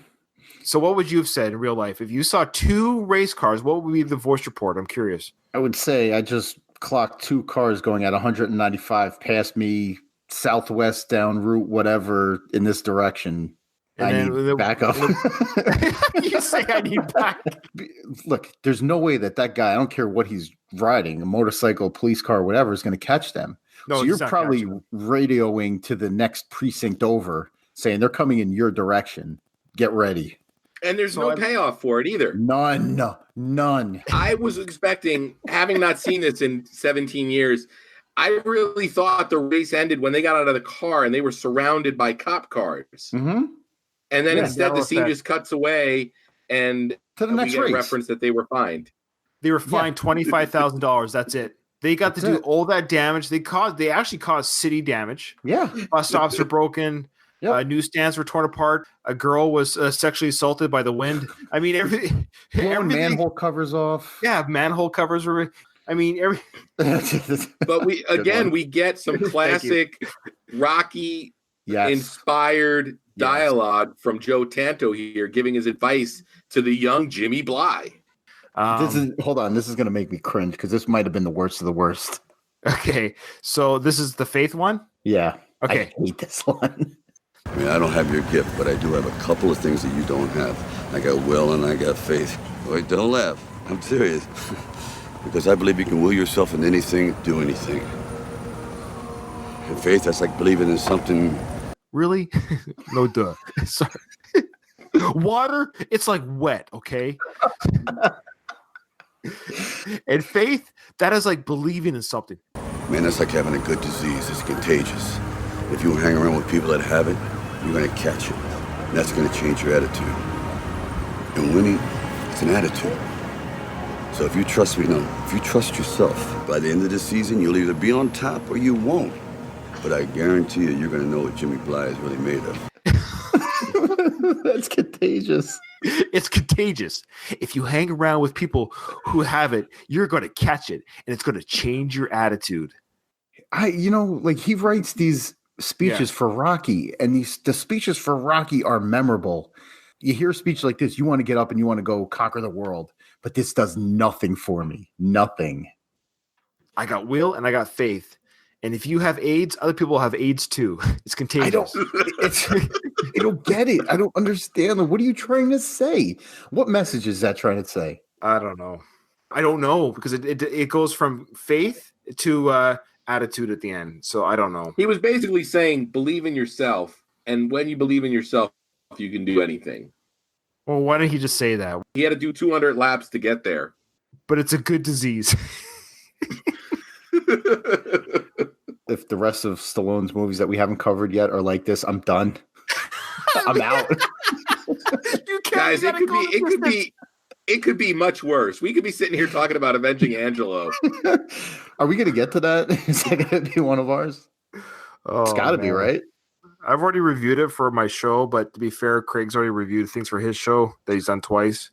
So what would you have said in real life? If you saw two race cars, what would be the voice report? I'm curious. I would say I just clocked two cars going at 195 past me, southwest down route, whatever, in this direction. And I then need backup. You say I need backup. Look, there's no way that guy, I don't care what he's riding, a motorcycle, police car, whatever, is going to catch them. No, so he's you're not probably catching them. radioing to the next precinct over, saying they're coming in your direction. Get ready. And there's no payoff for it either. None. I was expecting, having not seen this in 17 years, I really thought the race ended when they got out of the car and they were surrounded by cop cars. Mm-hmm. And then instead, the scene effect. just cuts away, and to the we next get race. a reference that they were fined. They were fined $25,000. That's it. They got to do all that damage. They actually caused city damage. Yeah. Bus stops were broken. Newsstands were torn apart. A girl was sexually assaulted by the wind. I mean, everything. Blowing manhole covers off. Yeah, manhole covers were. I mean, but we get some classic Rocky inspired dialogue from Joe Tanto here, giving his advice to the young Jimmy Bly. Hold on. This is going to make me cringe because this might have been the worst of the worst. Okay, so this is the Faith one. Yeah. Okay. I hate this one. I mean, I don't have your gift, but I do have a couple of things that you don't have. I got will and I got faith. Wait, don't laugh. I'm serious. Because I believe you can will yourself in anything, do anything. And faith, that's like believing in something. Really? No duh. Sorry. Water, it's like wet, okay? And faith, that is like believing in something. Man, that's like having a good disease. It's contagious. If you hang around with people that have it, you're going to catch it. And that's going to change your attitude. And winning, it's an attitude. So if you trust me, if you trust yourself, by the end of the season, you'll either be on top or you won't. But I guarantee you're going to know what Jimmy Bly is really made of. That's contagious. It's contagious. If you hang around with people who have it, you're going to catch it, and it's going to change your attitude. He writes these speeches for Rocky, and the speeches for Rocky are memorable. You hear a speech like this, you want to get up and you want to go conquer the world, but this does nothing for me. Nothing. I got will and I got faith. And if you have AIDS, other people have AIDS too. It's contagious. I don't get it. I don't understand. What are you trying to say? What message is that trying to say? I don't know because it goes from faith to attitude at the end. So I don't know. He was basically saying, believe in yourself. And when you believe in yourself, you can do anything. Well, why didn't he just say that? He had to do 200 laps to get there. But it's a good disease. If the rest of Stallone's movies that we haven't covered yet are like this, I'm done. I'm out. Guys, it could be much worse. We could be sitting here talking about avenging Angelo. Are we going to get to that? Is that going to be one of ours? It's got to be, right? I've already reviewed it for my show, but to be fair, Craig's already reviewed things for his show that he's done twice.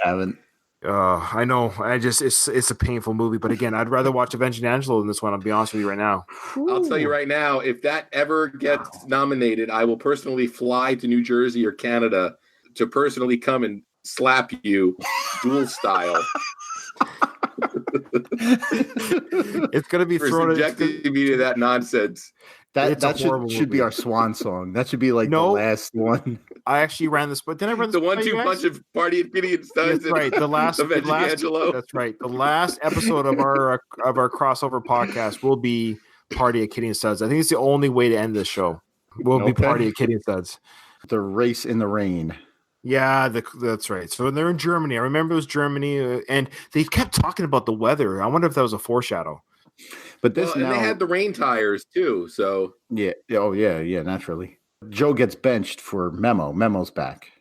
I haven't. I know. It's a painful movie, but again, I'd rather watch Avenging Angelo than this one. I'll be honest with you right now. I'll tell you right now, if that ever gets nominated, I will personally fly to New Jersey or Canada to personally come and slap you dual style. It's gonna be thrown subjecting me to that nonsense. That should be our swan song. That should be like the last one. I actually ran this, but then I ran the 1-2 punch of Party at Gideon Studs. That's right. The last Angelo. That's right. The last episode of our crossover podcast will be Party at Gideon Studs. I think it's the only way to end this show. Will be Party at Gideon Studs. The race in the rain. Yeah, that's right. So they're in Germany. I remember it was Germany, and they kept talking about the weather. I wonder if that was a foreshadow. But this and they had the rain tires too. So yeah, naturally. Joe gets benched for Memo. Memo's back.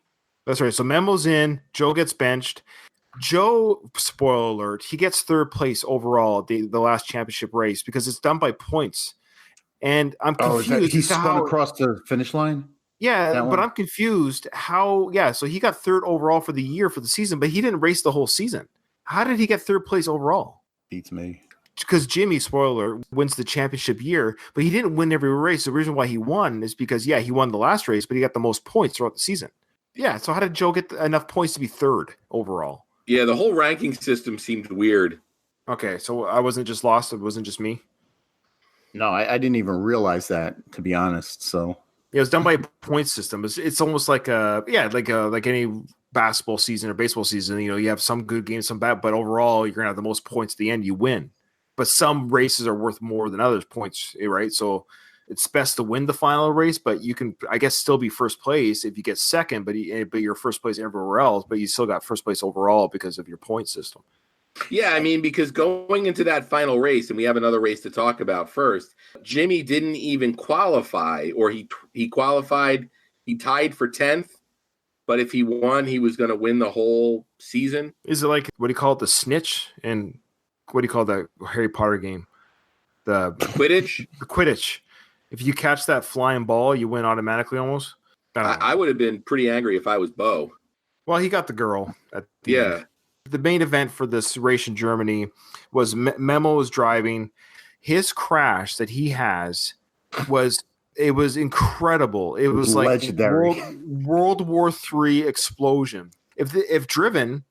That's right. So Memo's in. Joe gets benched. Joe, spoiler alert, he gets third place overall at the last championship race because it's done by points. And I'm confused. He spun across the finish line? Yeah, but I'm confused how. Yeah, so he got third overall for the year for the season, but he didn't race the whole season. How did he get third place overall? Beats me. Because Jimmy, spoiler, wins the championship year, but he didn't win every race. The reason why he won is because, he won the last race, but he got the most points throughout the season. Yeah, so how did Joe get enough points to be third overall? Yeah, the whole ranking system seemed weird. Okay, so I wasn't just lost. It wasn't just me. No, I didn't even realize that, to be honest. So it was done by a point system. It's almost like like any basketball season or baseball season. You have some good games, some bad, but overall you're gonna have the most points at the end. You win. But some races are worth more than others points, right? So it's best to win the final race, but you can, I guess, still be first place if you get second, but you're first place everywhere else, but you still got first place overall because of your point system. Yeah, I mean, because going into that final race, and we have another race to talk about first, Jimmy didn't even qualify, or he qualified, he tied for 10th, but if he won, he was going to win the whole season. Is it like, what do you call it, the snitch? And what do you call that Harry Potter game? The Quidditch? The Quidditch. If you catch that flying ball, you win automatically almost. I would have been pretty angry if I was Bo. Well, he got the girl at the end. The main event for this race in Germany was Memo was driving. His crash that he has was incredible. It was like legendary. World War III explosion. If Driven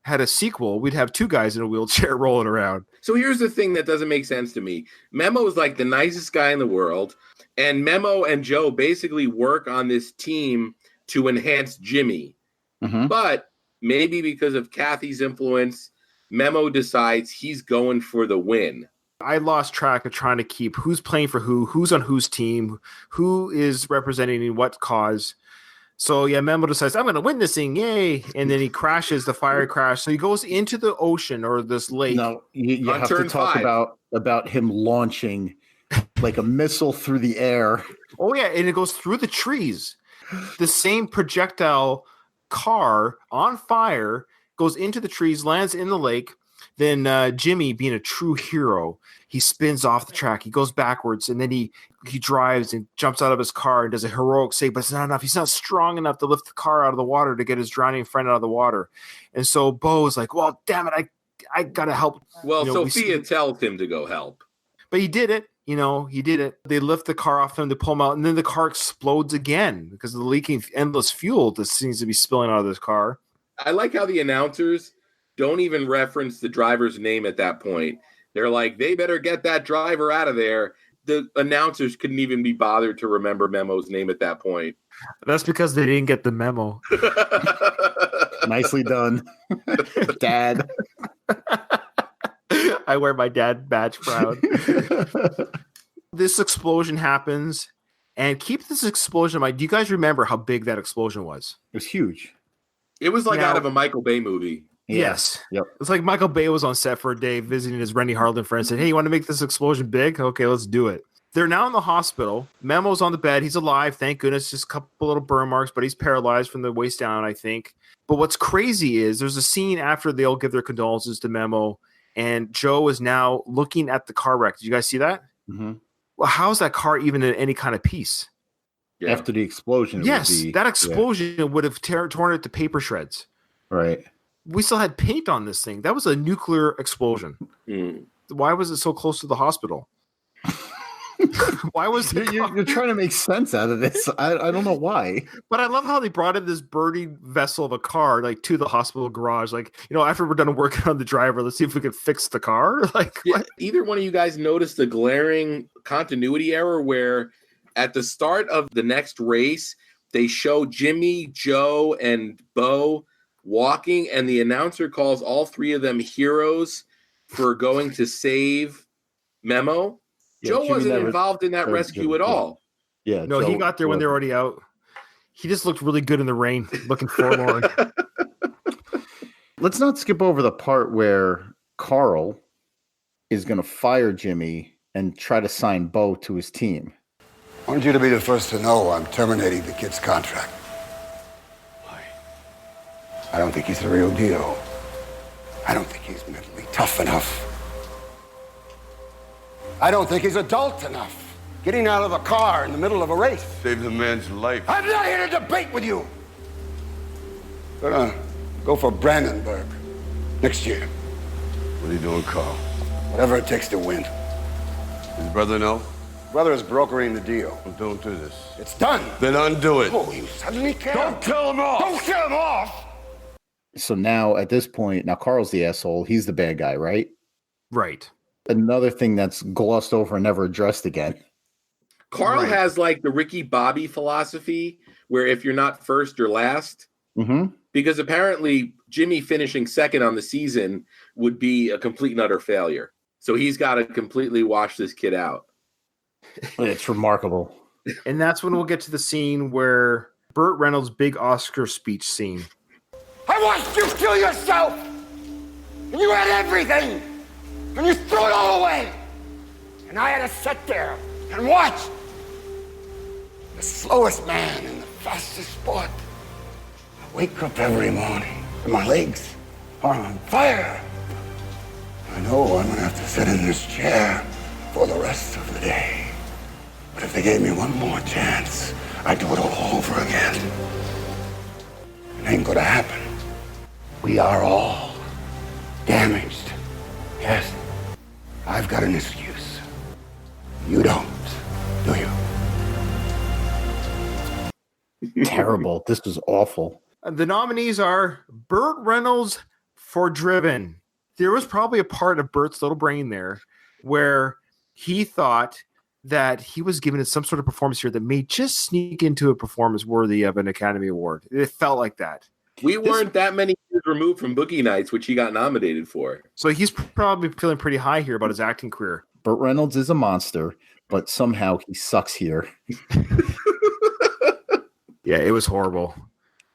had a sequel, we'd have two guys in a wheelchair rolling around. So here's the thing that doesn't make sense to me. Memo is like the nicest guy in the world, and Memo and Joe basically work on this team to enhance Jimmy. Mm-hmm. But maybe because of Kathy's influence, Memo decides he's going for the win. I lost track of trying to keep who's playing for who's on whose team, who is representing what cause. So yeah, Memo decides, I'm going to win this thing, yay! And then he crashes, the fire crash. So he goes into the ocean or this lake. No, you have to talk about him launching like a missile through the air. Oh yeah, and it goes through the trees. The same projectile car on fire goes into the trees, lands in the lake. Then Jimmy, being a true hero, he spins off the track. He goes backwards, and then he drives and jumps out of his car and does a heroic save, but it's not enough. He's not strong enough to lift the car out of the water to get his drowning friend out of the water. And so Bo's like, well, damn it, I got to help. Well, Sophia tells him to go help. But he did it. He did it. They lift the car off him to pull him out, and then the car explodes again because of the leaking endless fuel that seems to be spilling out of this car. I like how the announcers don't even reference the driver's name at that point. They're like, they better get that driver out of there. The announcers couldn't even be bothered to remember Memo's name at that point. That's because they didn't get the memo. Nicely done, Dad. I wear my dad badge proud. This explosion happens, and keep this explosion in mind. Do you guys remember how big that explosion was? It was huge. It was like out of a Michael Bay movie. Yes. Yep. It's like Michael Bay was on set for a day visiting his Rennie Harlan friend and said, hey, you want to make this explosion big? Okay, let's do it. They're now in the hospital. Memo's on the bed. He's alive. Thank goodness. Just a couple little burn marks, but he's paralyzed from the waist down, I think. But what's crazy is there's a scene after they all give their condolences to Memo, and Joe is now looking at the car wreck. Did you guys see that? Mm-hmm. Well, how's that car even in any kind of piece? Yeah. After the explosion. Yes, that explosion would have torn it to paper shreds. Right. We still had paint on this thing. That was a nuclear explosion. Why was it so close to the hospital? Why was you're trying to make sense out of this? I don't know why. But I love how they brought in this burning vessel of a car like to the hospital garage. Like, after we're done working on the driver, let's see if we can fix the car. Like, what? Either one of you guys noticed the glaring continuity error where at the start of the next race, they show Jimmy, Joe, and Bo walking, and the announcer calls all three of them heroes for going to save Memo. Yeah, Joe Jimmy wasn't never involved in that rescue at all. Yeah. No, Joe, he got there when they were already out. He just looked really good in the rain, looking forlorn. Let's not skip over the part where Carl is going to fire Jimmy and try to sign Bo to his team. I want you to be the first to know I'm terminating the kid's contract. Why? I don't think he's the real deal. I don't think he's mentally tough enough. I don't think he's adult enough. Getting out of a car in the middle of a race. Save the man's life. I'm not here to debate with you. Gonna go for Brandenburg next year. What are you doing, Carl? Whatever it takes to win. His brother know? Brother is brokering the deal. Well, don't do this. It's done. Then undo it. Oh, you suddenly care. Don't kill him off. Don't kill him off. So now at this point, now Carl's the asshole. He's the bad guy, right? Right. Another thing that's glossed over and never addressed again. Carl has like the Ricky Bobby philosophy where if you're not first, you're last. Mm-hmm. Because apparently Jimmy finishing second on the season would be a complete and utter failure. So he's got to completely wash this kid out. It's remarkable. And that's when we'll get to the scene where Burt Reynolds' big Oscar speech scene. I watched you kill yourself. And you had everything. And you threw it all away. And I had to sit there and watch. The slowest man in the fastest sport. I wake up every morning and my legs are on fire. I know I'm gonna have to sit in this chair for the rest of the day. But if they gave me one more chance, I'd do it all over again. It ain't gonna happen. We are all damaged. Yes, I've got an excuse. You don't, do you? Terrible. This was awful. The nominees are Burt Reynolds for Driven. There was probably a part of Burt's little brain there where he thought that he was given some sort of performance here that may just sneak into a performance worthy of an Academy Award. It felt like that. We weren't that many years removed from Boogie Nights, which he got nominated for. So he's probably feeling pretty high here about his acting career. Burt Reynolds is a monster, but somehow he sucks here. Yeah, it was horrible.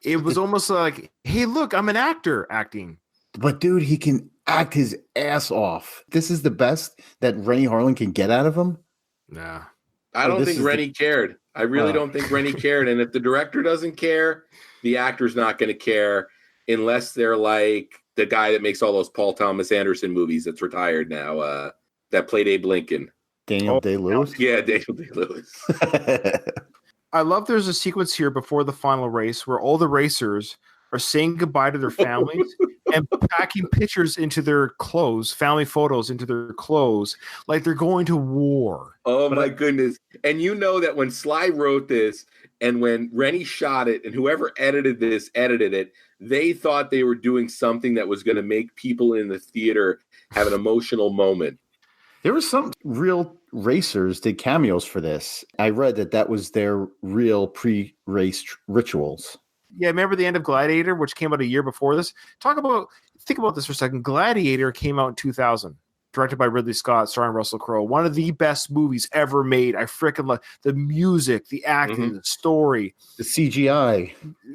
It was almost like, hey, look, I'm an actor acting. But dude, he can act his ass off. This is the best that Rennie Harlan can get out of him. Nah. I don't think Rennie cared. I really don't think Rennie cared. And if the director doesn't care, the actor's not going to care unless they're like the guy that makes all those Paul Thomas Anderson movies that's retired now, that played Abe Lincoln. Daniel Day-Lewis? Yeah, Daniel Day-Lewis. I love there's a sequence here before the final race where all the racers are saying goodbye to their families and packing pictures into their clothes, family photos into their clothes, like they're going to war. Oh, my goodness. And you know that when Sly wrote this and when Rennie shot it and whoever edited it, they thought they were doing something that was going to make people in the theater have an emotional moment. There were some real racers did cameos for this. I read that was their real pre-race rituals. Yeah, remember the end of Gladiator, which came out a year before this? Think about this for a second. Gladiator came out in 2000, directed by Ridley Scott, starring Russell Crowe. One of the best movies ever made. I freaking love the music, the acting, the story. The CGI.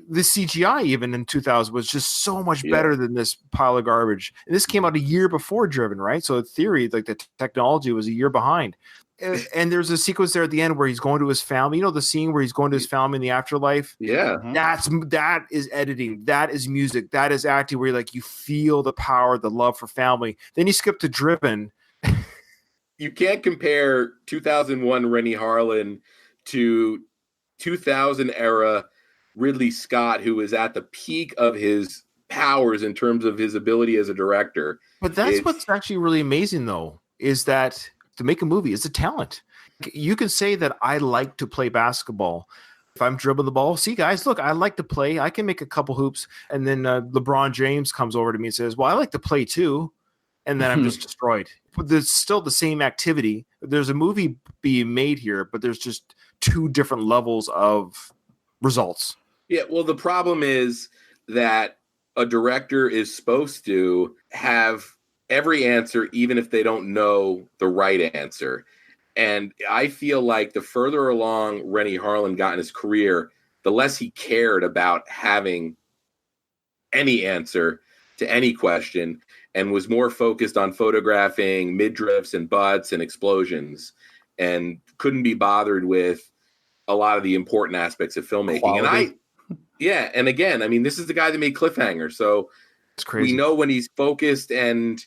The CGI, even in 2000, was just so much better than this pile of garbage. And this came out a year before Driven, right? So in theory, like the technology was a year behind. And there's a sequence there at the end where he's going to his family. You know the scene where he's going to his family in the afterlife? Yeah. That is editing. That is music. That is acting where you feel the power, the love for family. Then you skip to Driven. You can't compare 2001 Rennie Harlan to 2000 era Ridley Scott, who was at the peak of his powers in terms of his ability as a director. But that's what's actually really amazing, though, is that to make a movie is a talent. You can say that I like to play basketball. If I'm dribbling the ball, see, guys, look, I like to play. I can make a couple hoops. And then LeBron James comes over to me and says, well, I like to play too. And then I'm just destroyed. But there's still the same activity. There's a movie being made here, but there's just two different levels of results. Yeah, well, the problem is that a director is supposed to have every answer, even if they don't know the right answer. And I feel like the further along Rennie Harlan got in his career, the less he cared about having any answer to any question and was more focused on photographing midriffs and butts and explosions and couldn't be bothered with a lot of the important aspects of filmmaking. Quality. And again, I mean, this is the guy that made Cliffhanger. So it's crazy. We know when he's focused and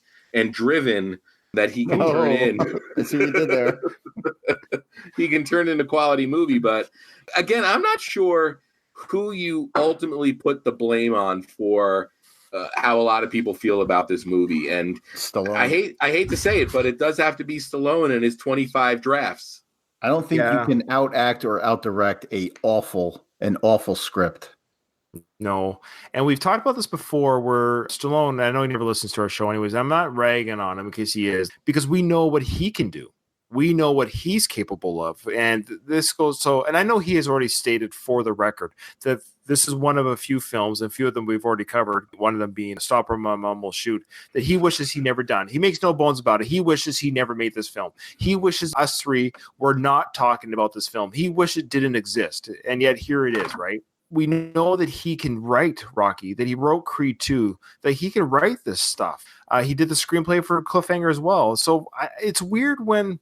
driven that he can turn in. That's what he did there. He can turn in a quality movie. But again, I'm not sure who you ultimately put the blame on for how a lot of people feel about this movie. And Stallone. I hate to say it, but it does have to be Stallone and his 25 drafts. I don't think you can outact or outdirect an awful script. No. And we've talked about this before where Stallone, I know he never listens to our show anyways. I'm not ragging on him in case he is, because we know what he can do. We know what he's capable of. And this goes and I know he has already stated for the record that this is one of a few films, and a few of them we've already covered, one of them being Stop or My Mom Will Shoot, that he wishes he never done. He makes no bones about it. He wishes he never made this film. He wishes us three were not talking about this film. He wishes it didn't exist. And yet here it is, right? We know that he can write Rocky, that he wrote Creed 2, that he can write this stuff. He did the screenplay for Cliffhanger as well. So it's weird when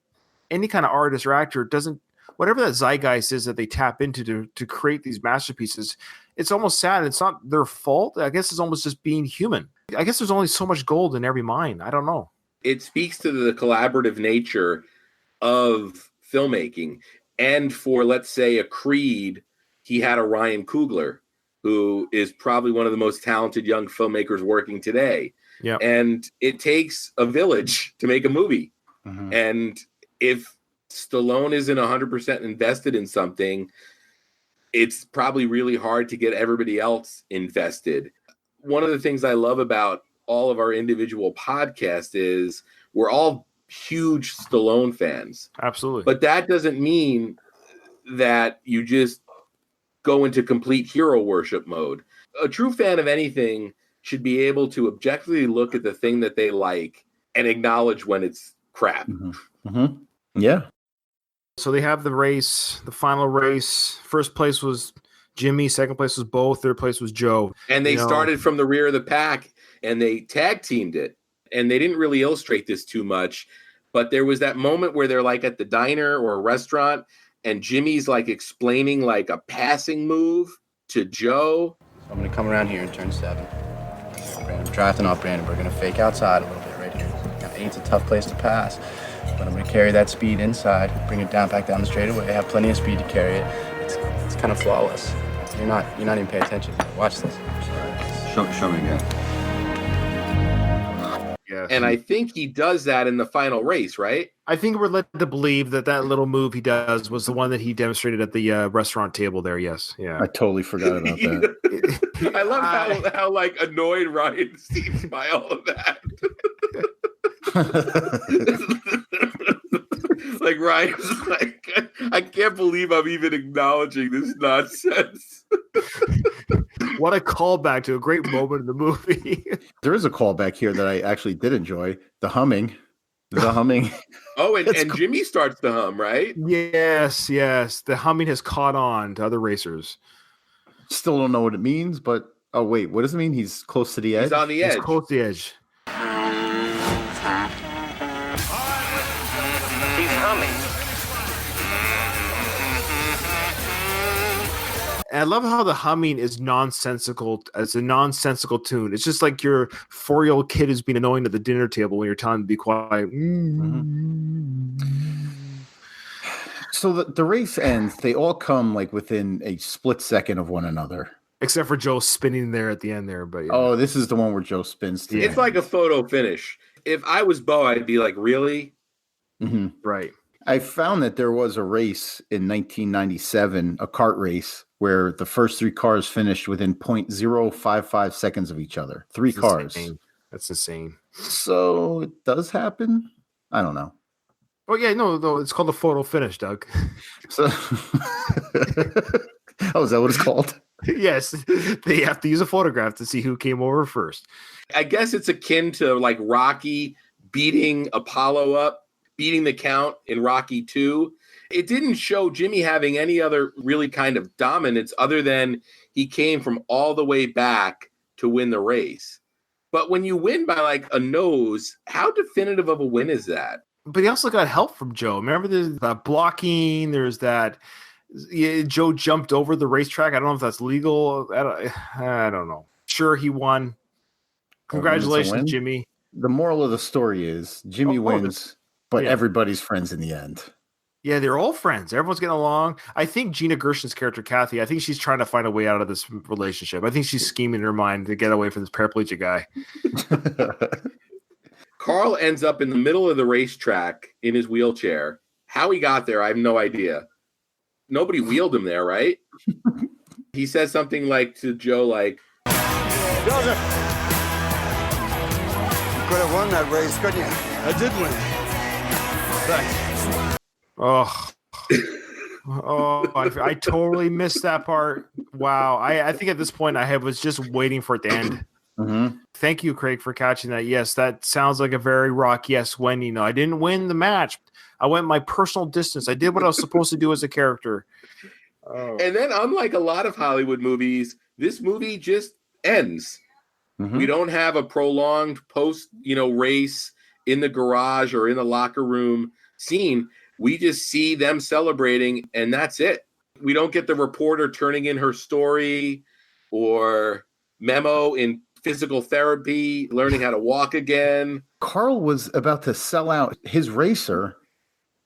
any kind of artist or actor doesn't, whatever that zeitgeist is that they tap into to create these masterpieces, it's almost sad. It's not their fault. I guess it's almost just being human. I guess there's only so much gold in every mine. I don't know. It speaks to the collaborative nature of filmmaking. And for, let's say, a Creed, he had a Ryan Coogler, who is probably one of the most talented young filmmakers working today. Yeah. And it takes a village to make a movie. Mhm. And if Stallone isn't 100% invested in something, it's probably really hard to get everybody else invested. One of the things I love about all of our individual podcasts is we're all huge Stallone fans. Absolutely. But that doesn't mean that you just go into complete hero worship mode. A true fan of anything should be able to objectively look at the thing that they like and acknowledge when it's crap. Mhm. Yeah. So they have the race, the final race. First place was Jimmy. Second place was Bo. Third place was Joe. And they You know, started from the rear of the pack and they tag teamed it. And they didn't really illustrate this too much, but there was that moment where they're like at the diner or a restaurant and Jimmy's like explaining like a passing move to Joe. So I'm gonna come around here and turn 7. I'm drafting off Brandon. We're gonna fake outside a little bit right here. Now, 8's a tough place to pass, but I'm gonna carry that speed inside, bring it back down the straightaway. I have plenty of speed to carry it. It's kind of flawless. You're not even paying attention. Watch this. Show me again. Yes. And I think he does that in the final race, right? I think we're led to believe that little move he does was the one that he demonstrated at the restaurant table there. Yes. Yeah. I totally forgot about that. I love how like annoyed Ryan seems by all of that. Like Ryan's like, I can't believe I'm even acknowledging this nonsense. What a callback to a great moment in the movie. There is a callback here that I actually did enjoy. The humming. The humming. Oh, and Jimmy starts to hum, right? Yes. The humming has caught on to other racers. Still don't know what it means, but oh wait, what does it mean? He's close to the edge? He's on the edge. He's close to the edge. He's humming. And I love how the humming is nonsensical. It's a nonsensical tune. It's just like your 4-year-old kid who's being annoying at the dinner table when you're telling him to be quiet. So the race ends. They all come like within a split second of one another. Except for Joe spinning there at the end there. But yeah. Oh, this is the one where Joe spins. Yeah. It's like a photo finish. If I was Bo, I'd be like, really? Mm-hmm. Right. I found that there was a race in 1997, a kart race, where the first 3 cars finished within 0.055 seconds of each other. 3 cars. Insane. That's insane. So it does happen? I don't know. Oh, yeah, no, it's called a photo finish, Doug. So, oh, is that what it's called? Yes. They have to use a photograph to see who came over first. I guess it's akin to like Rocky beating Apollo up, beating the count in Rocky 2. It didn't show Jimmy having any other really kind of dominance other than he came from all the way back to win the race. But when you win by like a nose, how definitive of a win is that? But he also got help from Joe. Remember, there's that blocking. There's that Joe jumped over the racetrack. I don't know if that's legal. I don't know. Sure, he won. Congratulations, Jimmy. The moral of the story is Jimmy wins, but everybody's friends in the end. Yeah, they're all friends. Everyone's getting along. I think Gina Gershon's character, Kathy, I think she's trying to find a way out of this relationship. I think she's scheming in her mind to get away from this paraplegic guy. Carl ends up in the middle of the racetrack in his wheelchair. How he got there, I have no idea. Nobody wheeled him there, right? He says something like to Joe, like, Joseph, you could have won that race, couldn't you? I did win. Thanks. I totally missed that part. Wow. I think at this point I was just waiting for it to end. Mm-hmm. Thank you, Craig, for catching that. Yes, that sounds like a very Rock yes win. I didn't win the match. I went my personal distance. I did what I was supposed to do as a character. Oh. And then unlike a lot of Hollywood movies, this movie just ends. Mm-hmm. We don't have a prolonged post, race in the garage or in the locker room scene. We just see them celebrating, and that's it. We don't get the reporter turning in her story or memo in physical therapy, learning how to walk again. Carl was about to sell out his racer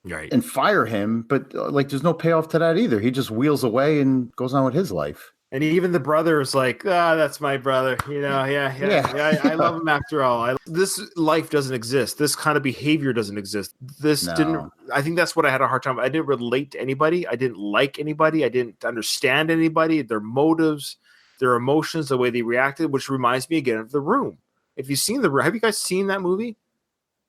and fire him, but there's no payoff to that either. He just wheels away and goes on with his life. And even the brother is like, that's my brother. I love him after all. This life doesn't exist. This kind of behavior doesn't exist. I think that's what I had a hard time. I didn't relate to anybody. I didn't like anybody. I didn't understand anybody, their motives, their emotions, the way they reacted, which reminds me again of The Room. If you've seen have you guys seen that movie?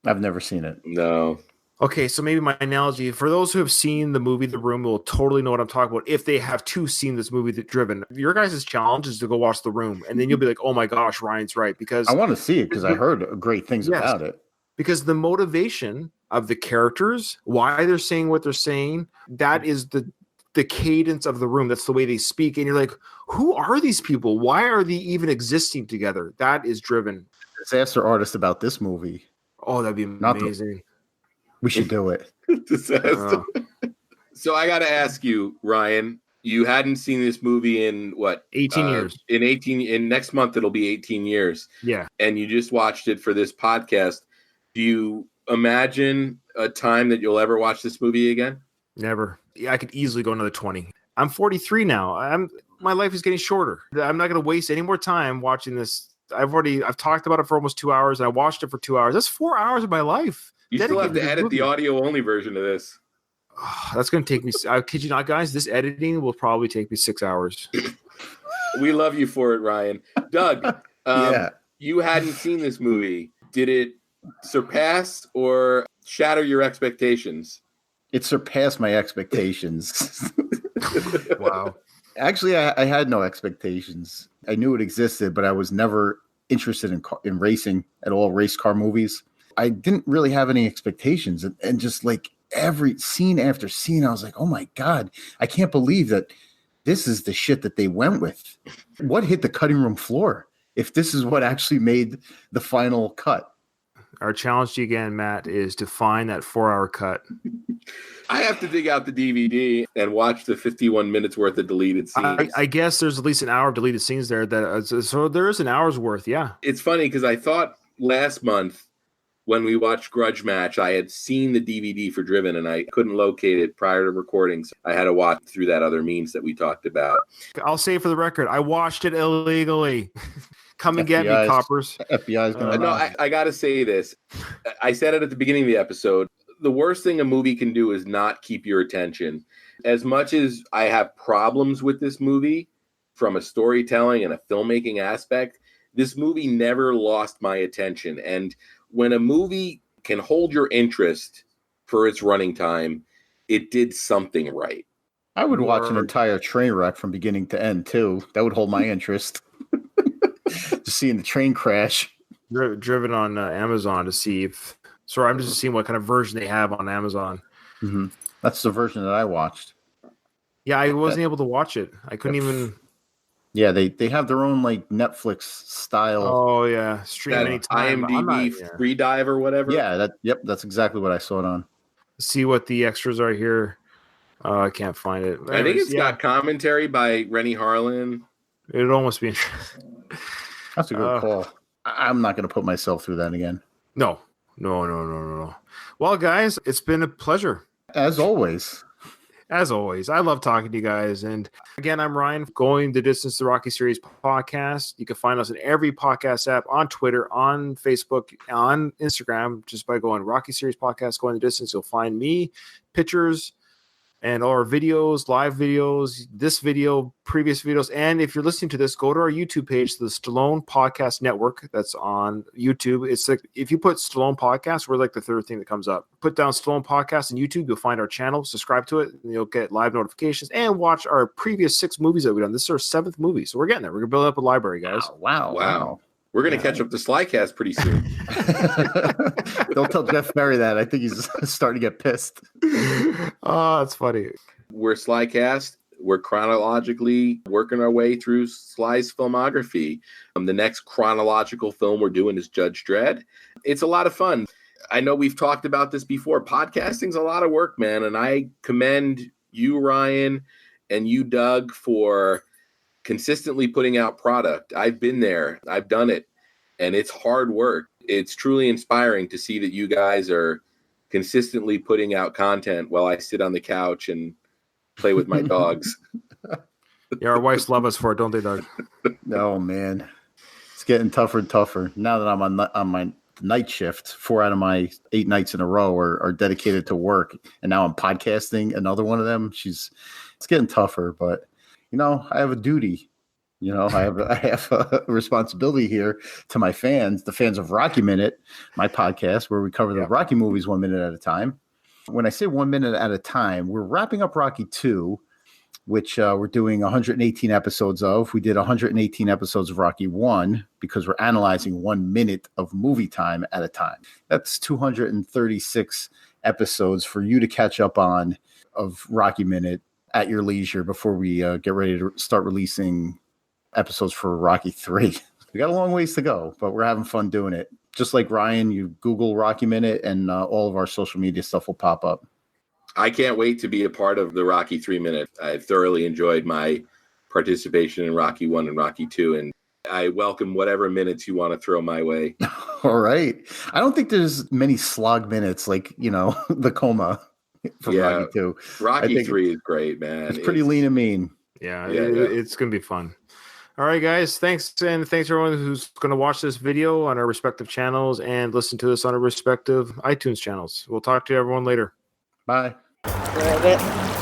I've never seen it. No. Okay, so maybe my analogy for those who have seen the movie The Room will totally know what I'm talking about. If they have seen this movie, Driven, your guys' challenge is to go watch The Room, and then you'll be like, "Oh my gosh, Ryan's right." Because I want to see it because I heard great things about it. Because the motivation of the characters, why they're saying what they're saying, that is the cadence of The Room. That's the way they speak, and you're like, "Who are these people? Why are they even existing together?" That is Driven. Disaster artist about this movie. Oh, that'd be amazing. We should do it. Disaster. So I got to ask you, Ryan, you hadn't seen this movie in what? 18 years. In next month, it'll be 18 years. Yeah. And you just watched it for this podcast. Do you imagine a time that you'll ever watch this movie again? Never. I could easily go another 20. I'm 43 now. My life is getting shorter. I'm not going to waste any more time watching this. I've talked about it for almost 2 hours, and I watched it for 2 hours. That's 4 hours of my life. You still have to edit the audio only version of this. That's going to take me. I kid you not, guys. This editing will probably take me 6 hours. We love you for it, Ryan. Doug, you hadn't seen this movie. Did it surpass or shatter your expectations? It surpassed my expectations. Wow. Actually, I had no expectations. I knew it existed, but I was never interested in racing at all, race car movies. I didn't really have any expectations, and just like every scene after scene, I was like, oh my God, I can't believe that this is the shit that they went with. What hit the cutting room floor if this is what actually made the final cut? Our challenge to you again, Matt, is to find that 4-hour cut. I have to dig out the DVD and watch the 51 minutes worth of deleted scenes. I guess there's at least an hour of deleted scenes there. So there is an hour's worth, yeah. It's funny because I thought last month when we watched Grudge Match, I had seen the DVD for Driven and I couldn't locate it prior to recording. So I had to watch through that other means that we talked about. I'll say for the record, I watched it illegally. Come and get me, coppers. FBI's going to No, I got to say this. I said it at the beginning of the episode. The worst thing a movie can do is not keep your attention. As much as I have problems with this movie from a storytelling and a filmmaking aspect, this movie never lost my attention. And when a movie can hold your interest for its running time, it did something right. I would watch an entire train wreck from beginning to end, too. That would hold my interest. Just seeing the train crash. Driven on Amazon to see if... Sorry, I'm just seeing what kind of version they have on Amazon. Mm-hmm. That's the version that I watched. Yeah, I wasn't able to watch it. I couldn't even... Yeah, they have their own like Netflix style. Oh yeah, stream anytime. IMDb free dive or whatever. Yeah, that's exactly what I saw it on. See what the extras are here. I can't find it. I think it's got commentary by Rennie Harlan. It'd almost be interesting. That's a good call. I'm not going to put myself through that again. No. Well, guys, it's been a pleasure. As always. As always, I love talking to you guys. And again, I'm Ryan, Going the Distance, the Rocky Series podcast. You can find us in every podcast app, on Twitter, on Facebook, on Instagram, just by going Rocky Series podcast, Going the Distance. You'll find me, pictures, and all our videos, live videos, this video, previous videos. And if you're listening to this, go to our YouTube page, the Stallone Podcast Network. That's on YouTube. It's like if you put Stallone Podcast, we're like the third thing that comes up. Put down Stallone Podcast on YouTube. You'll find our channel. Subscribe to it, and you'll get live notifications and watch our previous 6 movies that we've done. This is our 7th movie, so we're getting there. We're gonna build up a library, guys. Wow. We're going to catch up to Slycast pretty soon. Don't tell Jeff Berry that. I think he's starting to get pissed. Oh, that's funny. We're Slycast. We're chronologically working our way through Sly's filmography. The next chronological film we're doing is Judge Dredd. It's a lot of fun. I know we've talked about this before. Podcasting's a lot of work, man. And I commend you, Ryan, and you, Doug, for consistently putting out product. I've been there. I've done it. And it's hard work. It's truly inspiring to see that you guys are consistently putting out content while I sit on the couch and play with my dogs. Yeah, our wives love us for it, don't they, Doug? Oh man, it's getting tougher and tougher now that I'm on my night shift. 4 out of my 8 nights in a row are dedicated to work, and now I'm podcasting. Another one of them. It's getting tougher, but I have a duty. I have a responsibility here to my fans, the fans of Rocky Minute, my podcast where we cover the Rocky movies 1 minute at a time. When I say 1 minute at a time, we're wrapping up Rocky 2, which we're doing 118 episodes of. We did 118 episodes of Rocky 1 because we're analyzing 1 minute of movie time at a time. That's 236 episodes for you to catch up on of Rocky Minute at your leisure before we get ready to start releasing episodes for Rocky 3. We got a long ways to go, but we're having fun doing it. Just like Ryan, you Google Rocky Minute and all of our social media stuff will pop up. I can't wait to be a part of the Rocky 3 Minute. I thoroughly enjoyed my participation in Rocky 1 and Rocky 2, and I welcome whatever minutes you want to throw my way. All right. I don't think there's many slog minutes like, the coma from Rocky 2. Rocky 3 is great, man. It's pretty lean and mean. Yeah, it's going to be fun. All right, guys. Thanks everyone who's going to watch this video on our respective channels and listen to us on our respective iTunes channels. We'll talk to everyone later. Bye. Ribbit.